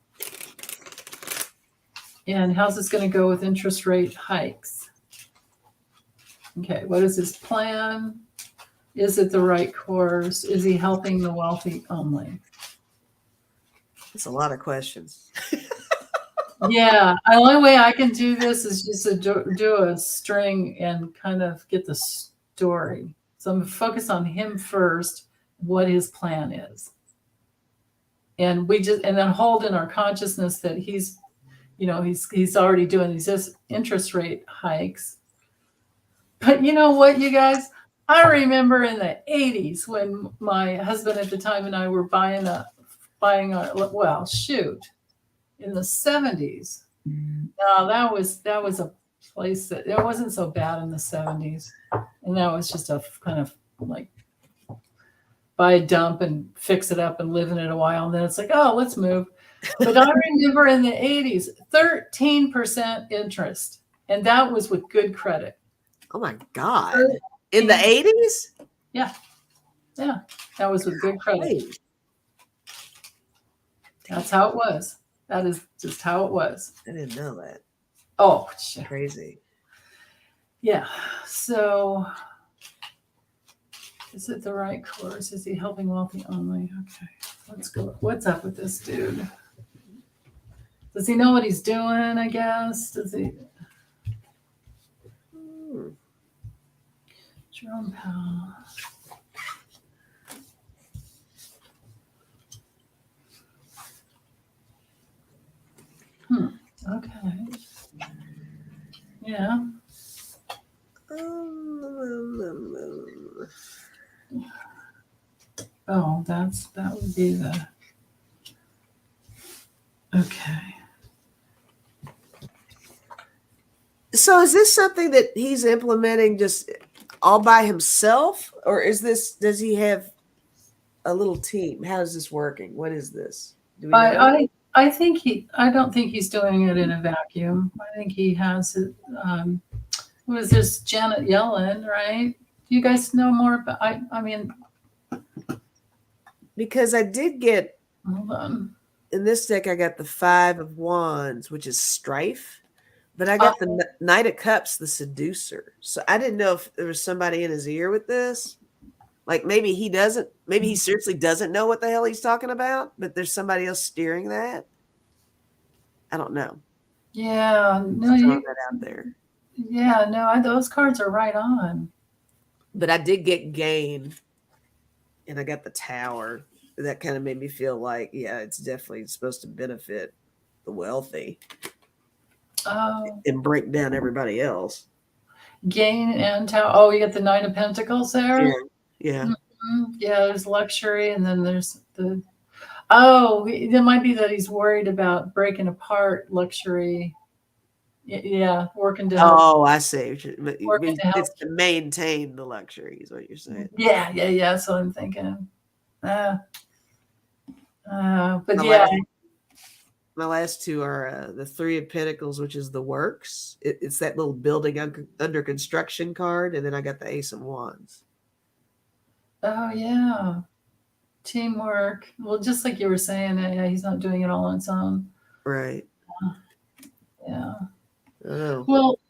And how's this going to go with interest rate hikes? Okay, what is his plan? Is it the right course? Is he helping the wealthy only? It's a lot of questions. Yeah, the only way I can do this is just to do a string and kind of get the story. So I'm focused on him first, what his plan is. And then hold in our consciousness that he's already doing these interest rate hikes. But you know what, you guys? I remember in the 80s when my husband at the time and I were buying our, in the 70s. No, that was a place that it wasn't so bad in the 70s. And that was just a kind of like buy a dump and fix it up and live in it a while. And then it's like, oh, let's move. But I remember in the 80s, 13% interest. And that was with good credit. Oh my God. In the 80s? Yeah. Yeah. That was with good credit. Hey. That's how it was. That is just how it was. I didn't know that. Oh, shit. Crazy. Yeah. So is it the right course? Is he helping wealthy only? Okay. Let's go. What's up with this dude? Does he know what he's doing, I guess? Does he? Jerome Powell. Okay. Yeah. Oh, that would be the. Okay. So is this something that he's implementing just all by himself, or does he have a little team? How is this working? What is this? Do we know? I don't think he's doing it in a vacuum. I think he has it. Who is this? Janet Yellen, right? Do you guys know more about? I mean, because I did get. Hold on. In this deck, I got the 5 of Wands, which is strife, but I got the Knight of Cups, the seducer. So I didn't know if there was somebody in his ear with this. Like maybe he seriously doesn't know what the hell he's talking about, but there's somebody else steering that. I don't know. Yeah, no, throwing that out there. Yeah, no, those cards are right on. But I did get gain, and I got the Tower. That kind of made me feel like, yeah, it's definitely supposed to benefit the wealthy and break down everybody else. Gain and Tower. Oh, you got the Nine of Pentacles there. Yeah. Yeah, there's luxury, and then there's the. Oh, it might be that he's worried about breaking apart luxury. Yeah, working to help. Oh, I see. Working to help. It's to maintain the luxury, is what you're saying. Yeah. That's what I'm thinking. But My last two are the Three of Pentacles, which is the works. It's that little building under construction card, and then I got the Ace of Wands. Oh yeah, teamwork. Well, just like you were saying, he's not doing it all on his own. Right. Yeah. Oh. Well,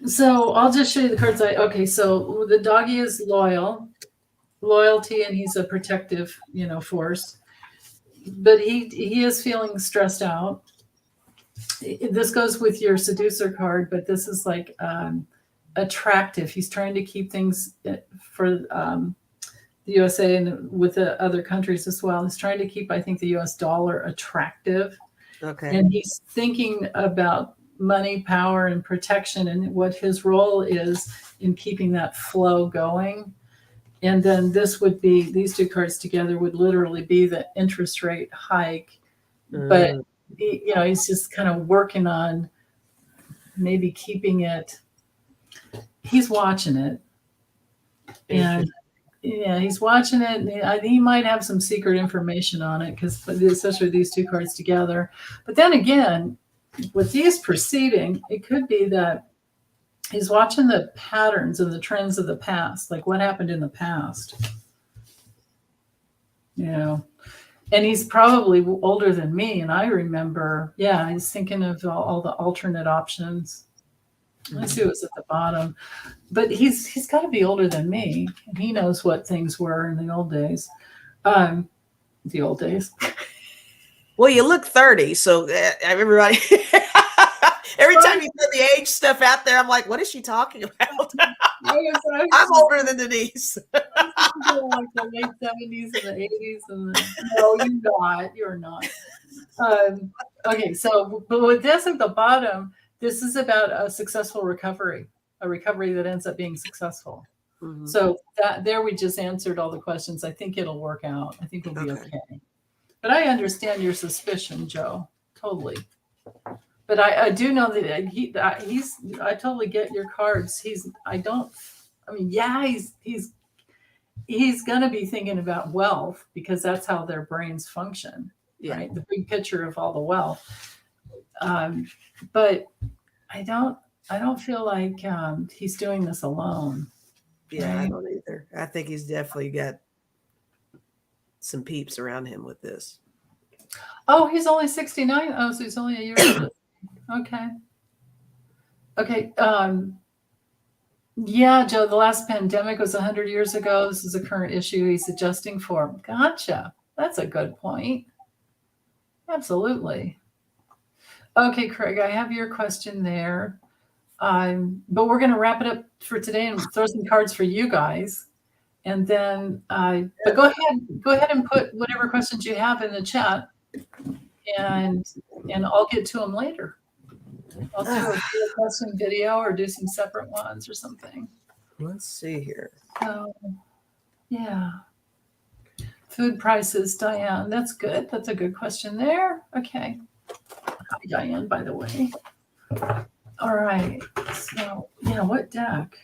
so I'll just show you the cards. Okay, so the doggy is loyalty, and he's a protective, force. But he is feeling stressed out. This goes with your seducer card, but this is like attractive. He's trying to keep things for the USA and with the other countries as well. He's trying to keep, I think, the US dollar attractive. Okay. And he's thinking about money, power, and protection, and what his role is in keeping that flow going. And then this would be, these two cards together would literally be the interest rate hike. But, he's just kind of working on maybe keeping it. He's watching it. And he's watching it. And he might have some secret information on it, because especially these two cards together. But then again, with these preceding, it could be that he's watching the patterns and the trends of the past, like what happened in the past. And he's probably older than me, and I remember, he's thinking of all the alternate options. Let's see what's at the bottom. But he's got to be older than me, and he knows what things were in the old days. The old days. Well, you look 30, so everybody. Every time you put the age stuff out there, I'm like, what is she talking about? I'm older than Denise. Like the late 70s and the 80s. No, you're not. Okay, so but with this at the bottom, this is about a successful recovery, a recovery that ends up being successful. Mm-hmm. So there we just answered all the questions. I think it'll work out. I think we'll be okay. But I understand your suspicion, Joe. Totally. But I do know that I totally get your cards. He's going to be thinking about wealth, because that's how their brains function, right? The big picture of all the wealth. But I don't feel like he's doing this alone. Yeah, right? I don't either. I think he's definitely got some peeps around him with this. Oh, he's only 69. Oh, so he's only a year older. Okay. Yeah, Joe, the last pandemic was 100 years ago. This is a current issue he's adjusting for. Gotcha. That's a good point. Absolutely. Okay, Craig, I have your question there. But we're going to wrap it up for today and throw some cards for you guys. And then, but go ahead and put whatever questions you have in the chat, and I'll get to them later. I'll do a question video or do some separate ones or something. Let's see here. So, yeah. Food prices, Diane. That's good. That's a good question there. Okay. Hi, Diane, by the way. All right. So, what deck?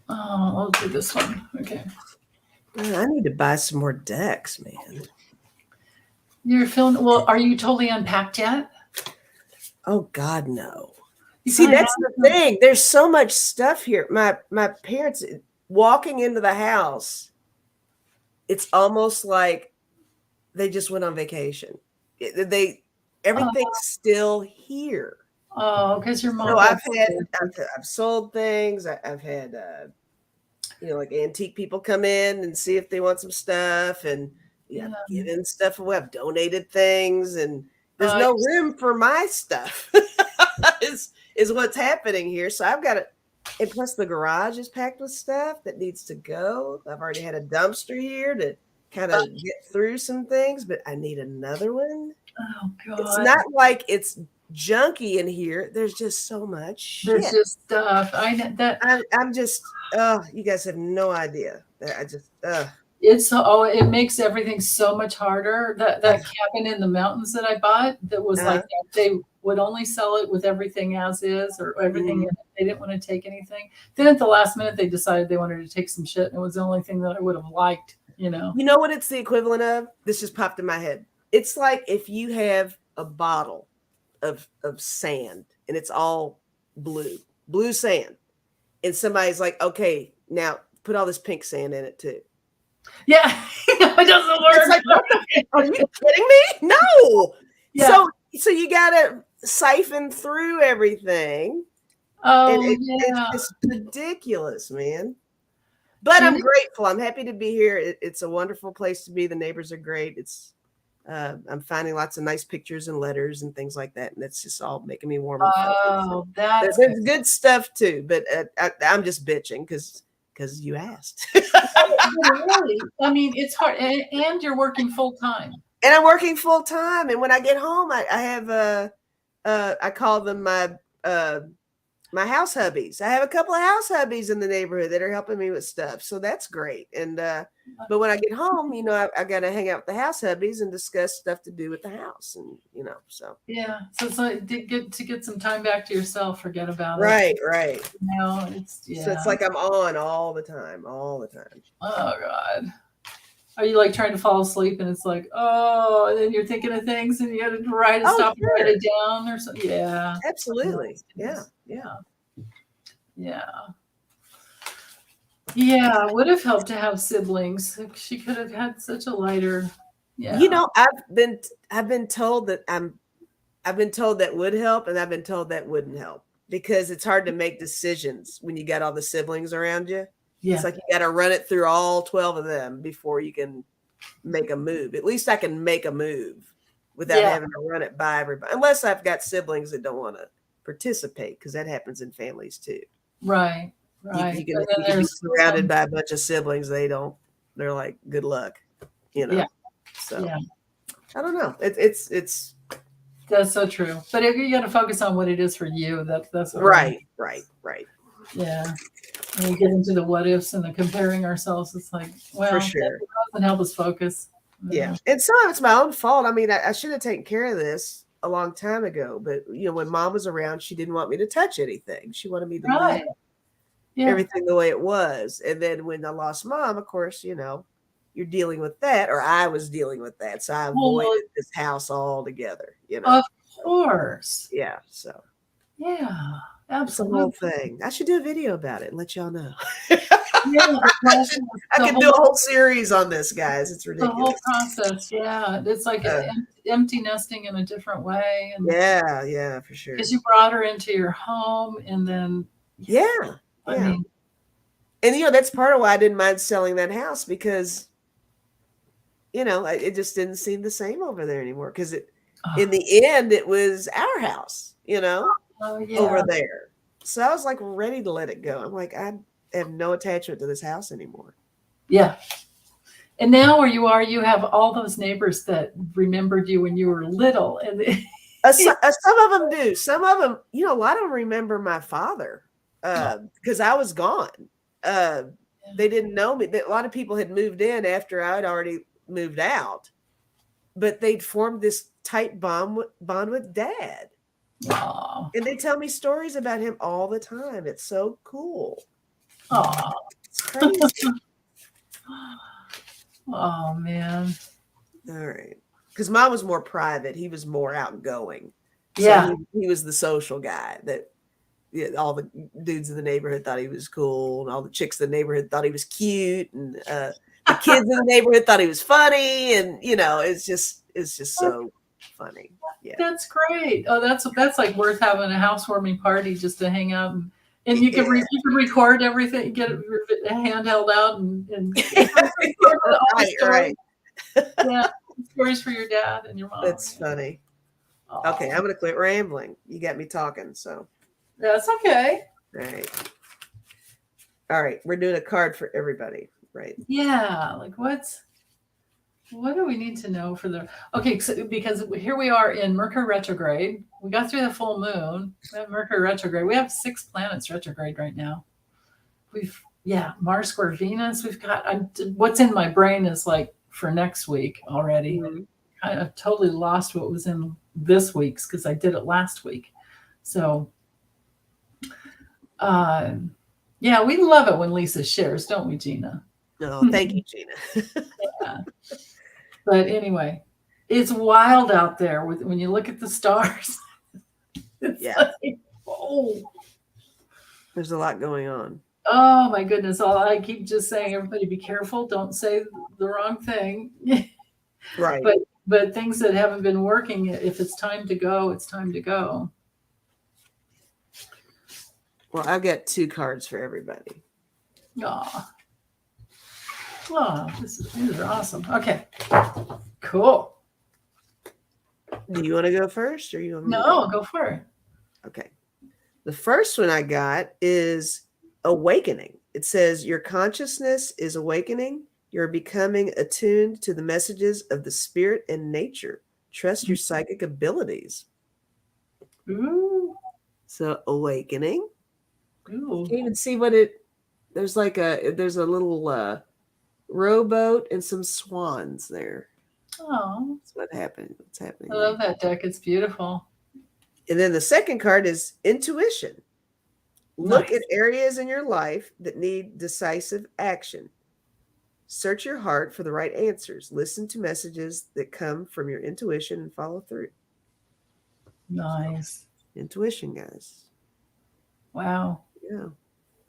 Oh, I'll do this one. Okay. I need to buy some more decks, man. You're feeling, well, are you totally unpacked yet? Oh God, no. See, that's the thing. There's so much stuff here. My parents walking into the house, it's almost like they just went on vacation. Everything's still here. Oh, because your mom. So I've sold things. I've had like antique people come in and see if they want some stuff, and I've given stuff away. I've donated things, and there's no room for my stuff. is what's happening here. So I've got it. And plus the garage is packed with stuff that needs to go. I've already had a dumpster here to kind of get through some things, but I need another one. Oh God. It's not like it's junky in here. There's just so much There's shit. just stuff. I know that I'm just, you guys have no idea. I just, it makes everything so much harder. That cabin in the mountains that I bought, that was like that. They would only sell it with everything as is, or everything in it. They didn't want to take anything. Then at the last minute they decided they wanted to take some shit, and it was the only thing that I would have liked, You know what it's the equivalent of? This just popped in my head. It's like if you have a bottle of sand and it's all blue sand, and somebody's like, okay, now put all this pink sand in it too. Yeah. It doesn't work. It's like, what the, are you kidding me? No. Yeah. So you gotta siphon through everything. Oh, It's just ridiculous, man. But I'm grateful. I'm happy to be here. It's a wonderful place to be. The neighbors are great. It's I'm finding lots of nice pictures and letters and things like that, and it's just all making me warm. Oh, that's there's good stuff too. But I'm just bitching because you asked. really. I mean, it's hard, and you're working full time. And I'm working full time. And when I get home, I have I call them my house hubbies. I have a couple of house hubbies in the neighborhood that are helping me with stuff. So that's great. And but when I get home, I got to hang out with the house hubbies and discuss stuff to do with the house. And so yeah. So it's like to get some time back to yourself, forget about it. Right. So it's like I'm on all the time. Oh God. Are you like trying to fall asleep and it's like, oh, and then you're thinking of things and you got to stop and write it down or something? Yeah. Absolutely. Yeah. Would have helped to have siblings. She could have had such a lighter. Yeah. I've been told that would help, and I've been told that wouldn't help because it's hard to make decisions when you got all the siblings around you. Yeah. It's like you got to run it through all 12 of them before you can make a move. At least I can make a move without having to run it by everybody, unless I've got siblings that don't want to participate, because that happens in families too. Right. You can be surrounded by a bunch of siblings. They're like, good luck, Yeah. So I don't know. It's that's so true. But if you got to focus on what it is for you, that's what right. Yeah. When we get into the what ifs and the comparing ourselves, it's like, well, for sure. That doesn't help us focus. Yeah. And some of it's my own fault. I mean, I should have taken care of this a long time ago, but when Mom was around, she didn't want me to touch anything. She wanted me to leave everything the way it was. And then when I lost Mom, of course, you're dealing with that, or I was dealing with that. So I avoided this house altogether, Of course. Yeah. So yeah, absolutely. The whole thing. I should do a video about it and let y'all know. I can do a whole series on this, guys. It's ridiculous. The whole process. Yeah. It's like empty nesting in a different way. And yeah, for sure. Because you brought her into your home, and then I mean, and that's part of why I didn't mind selling that house, because it just didn't seem the same over there anymore, because in the end it was our house, over there. So I was like ready to let it go. I'm like, I have no attachment to this house anymore. Yeah. And now where you are, you have all those neighbors that remembered you when you were little. And some of them do. Some of them, a lot of them remember my father because I was gone. They didn't know me. A lot of people had moved in after I'd already moved out, but they'd formed this tight bond with Dad. Aww. And they tell me stories about him all the time. It's so cool. Aww. It's crazy. Oh, man. All right. Because Mom was more private. He was more outgoing. Yeah. So he was the social guy that all the dudes in the neighborhood thought he was cool, and all the chicks in the neighborhood thought he was cute, and the kids in the neighborhood thought he was funny, and it's just so funny. Yeah. That's great. Oh, that's like worth having a housewarming party just to hang out and you can record everything, get a handheld out and right. Yeah, stories for your dad and your mom. That's funny. Aww. Okay, I'm gonna quit rambling. You got me talking, so that's okay. All right, we're doing a card for everybody, right? Yeah, like what's What do we need to know for the okay? So, because here we are in Mercury retrograde. We got through the full moon. We have Mercury retrograde. We have 6 planets retrograde right now. We've Mars square Venus. We've got what's in my brain is like for next week already. Mhm. Kind of totally lost what was in this week's because I did it last week. So, yeah, we love it when Lisa shares, don't we, Gina? No, thank you, Gina. Yeah. But anyway, it's wild out there when you look at the stars. It's like, oh, There's a lot going on. oh my goodness. All I keep just saying, everybody be careful. Don't say the wrong thing. Right. But things that haven't been working, if it's time to go, it's time to go. Well, I've got 2 cards for everybody. Aw. Oh, these are awesome. Okay. Cool. Do you want to go first or you want me to No, go for it. Okay. The first one I got is awakening. It says your consciousness is awakening. You're becoming attuned to the messages of the spirit and nature. Trust your psychic abilities. Ooh. So awakening. Ooh. Can't even see what there's a little rowboat and some swans there. Oh. That's what happened. What's happening? I love that deck. It's beautiful. And then the second card is intuition. Look Nice. at areas in your life that need decisive action. Search your heart for the right answers. Listen to messages that come from your intuition and follow through. Nice. Intuition, guys. Wow. Yeah.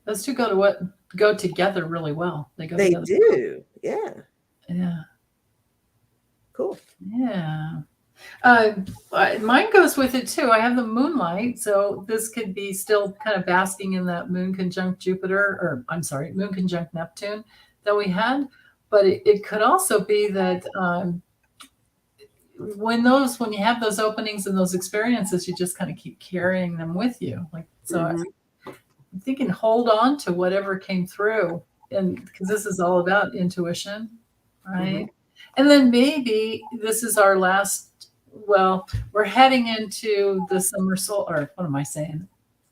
Those two go together really well. They together. Do. Yeah. Yeah. Cool. Yeah. Mine goes with it too. I have the moonlight, so this could be still kind of basking in that moon conjunct Jupiter, or I'm sorry, moon conjunct Neptune that we had. But it could also be that when you have those openings and those experiences, you just kind of keep carrying them with you. Like so, I'm thinking hold on to whatever came through, and because this is all about intuition, right? And then maybe this is our last. Well, we're heading into the summer or what am I saying?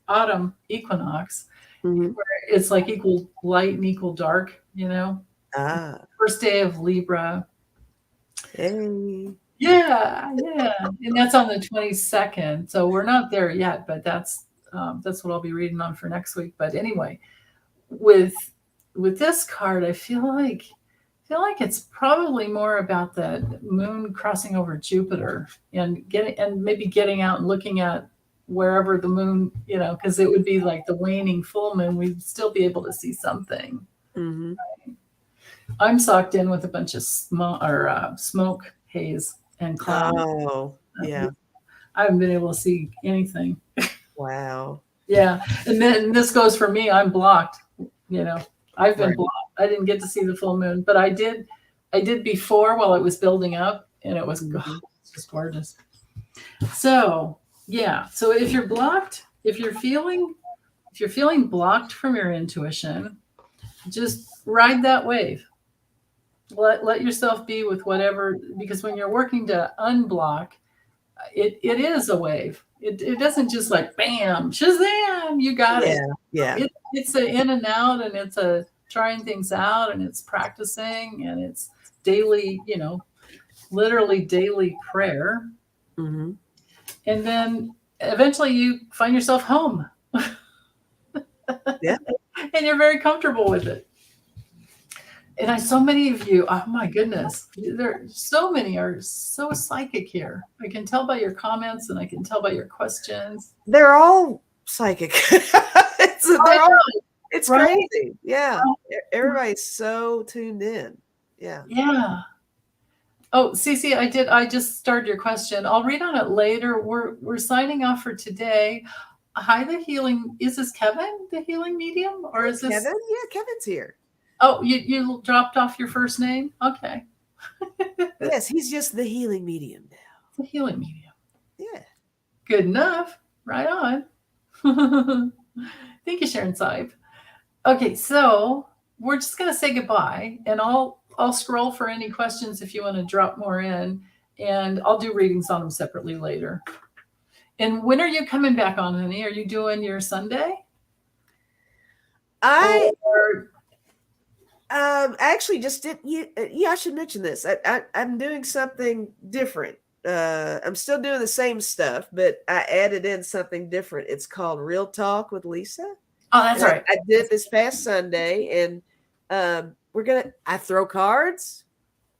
Autumn equinox, where it's like equal light and equal dark, First day of Libra. Hey. Yeah. And that's on the 22nd. So we're not there yet, but that's what I'll be reading on for next week. But anyway, with this card, I feel like it's probably more about that moon crossing over Jupiter and maybe getting out and looking at wherever the moon, because it would be like the waning full moon, we'd still be able to see something. Mm-hmm. I'm socked in with a bunch of smoke, haze, and cloud. Oh, yeah. I haven't been able to see anything. Wow. Yeah. And then this goes for me. I'm blocked, I've been blocked. I didn't get to see the full moon, but I did before while it was building up, and it was just gorgeous. So yeah. So if you're blocked, if you're feeling blocked from your intuition, just ride that wave. Let yourself be with whatever, because when you're working to unblock, it is a wave. It doesn't just like bam, shazam, you got it. Yeah. It's an in and out, and it's a trying things out, and it's practicing, and it's daily, literally daily prayer. Mm-hmm. And then eventually you find yourself home. Yeah. And you're very comfortable with it. And so many of you, oh my goodness, so many are so psychic here. I can tell by your comments, and I can tell by your questions. They're all psychic. It's right? crazy. Yeah. Everybody's so tuned in. Yeah. Yeah. Oh, Cece, I just started your question. I'll read on it later. We're signing off for today. Hi, is this Kevin, the healing medium? Or is this Kevin? Yeah, Kevin's here. Oh, you dropped off your first name? Okay. Yes, he's just the healing medium now. The healing medium. Yeah. Good enough. Right on. Thank you, Sharon Saib. Okay, so we're just gonna say goodbye, and I'll I'll scroll for any questions if you want to drop more in, and I'll do readings on them separately later. And when are you coming back on, honey? Are you doing your Sunday? I Or, actually just did. Yeah, I should mention this. I'm doing something different. I'm still doing the same stuff, but I added in something different. It's called Real Talk with Lisa. oh, that's And right. I did this past Sunday, and I throw cards,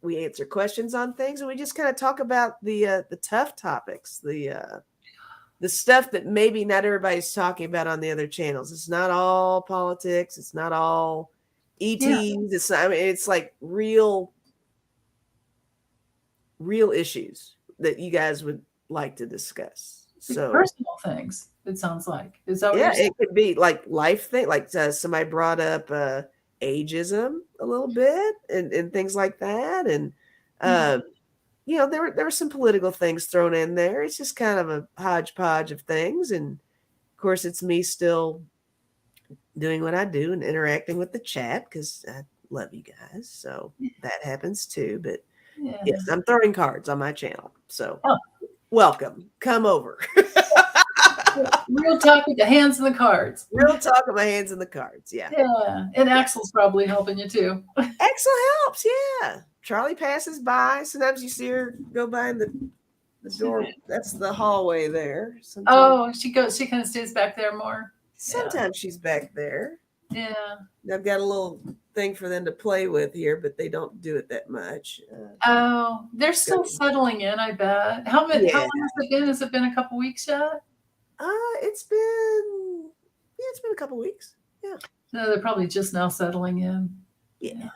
we answer questions on things, and we just kind of talk about the tough topics, the stuff that maybe not everybody's talking about on the other channels. It's not all politics. It's not all ETs. Yeah. It's not, I mean, it's like real issues that you guys would like to discuss. So personal things, it sounds like. Is that what yeah, you're saying? it could be like life thing, like somebody brought up ageism a little bit and things like that. And you know, there were some political things thrown in there. It's just kind of a hodgepodge of things. And of course, it's me still doing what I do and interacting with the chat because I love you guys. So that happens too. But Yeah. yes, I'm throwing cards on my channel. So Oh. welcome. Come over. Real talk with the hands and the cards. Real talk with my hands and the cards. Yeah. Yeah. And Axel's probably helping you too. Axel helps. Yeah. Charlie passes by. Sometimes you see her go by in the door. That's the hallway there. Sometimes, she kind of stays back there more. Sometimes she's back there. Yeah. I've got a little thing for them to play with here, but they don't do it that much. They're still settling in, I bet. How long has it been? Has it been a couple weeks yet? It's been a couple weeks. Yeah. No, they're probably just now settling in. Yeah.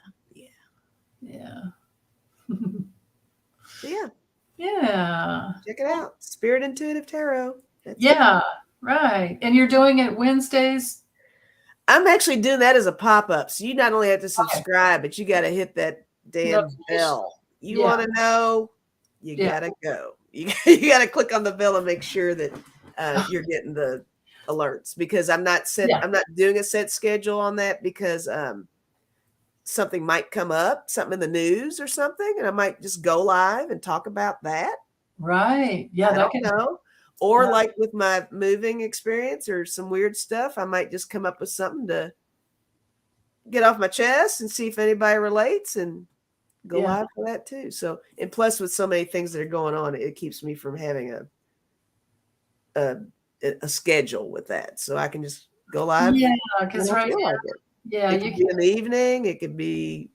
Yeah. Yeah. Check it out. Spirit Intuitive Tarot. Right. And you're doing it Wednesdays? I'm actually doing that as a pop-up. So you not only have to subscribe, but you got to hit that damn bell. You want to know, you got to go. You got to click on the bell and make sure that you're getting the alerts, because I'm not doing a set schedule on that, because something might come up, something in the news or something, and I might just go live and talk about that. Right. Yeah. I don't know. Or like with my moving experience or some weird stuff, I might just come up with something to get off my chest and see if anybody relates, and go live for that too. So, and plus with so many things that are going on, it keeps me from having a schedule with that. So I can just go live. Yeah. Because right now, it could be in the evening. It could be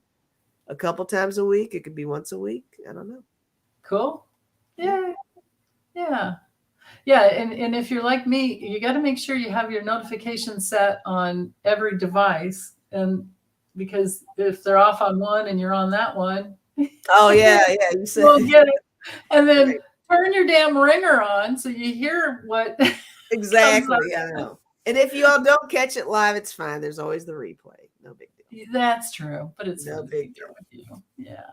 a couple times a week. It could be once a week. I don't know. Cool. Yeah. Yeah. Yeah. And if you're like me, you got to make sure you have your notifications set on every device. And because if they're off on one and you're on that one. Oh, yeah. Yeah. You said you'll get it. And then turn your damn ringer on so you hear what. Exactly. I know. And if you all don't catch it live, it's fine. There's always the replay. No big deal. That's true. But it's no big deal with you. Yeah.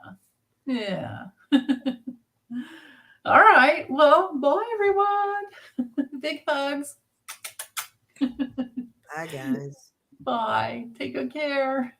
Yeah. All right. Well, bye, everyone. Big hugs. Bye, guys. Bye. Take good care.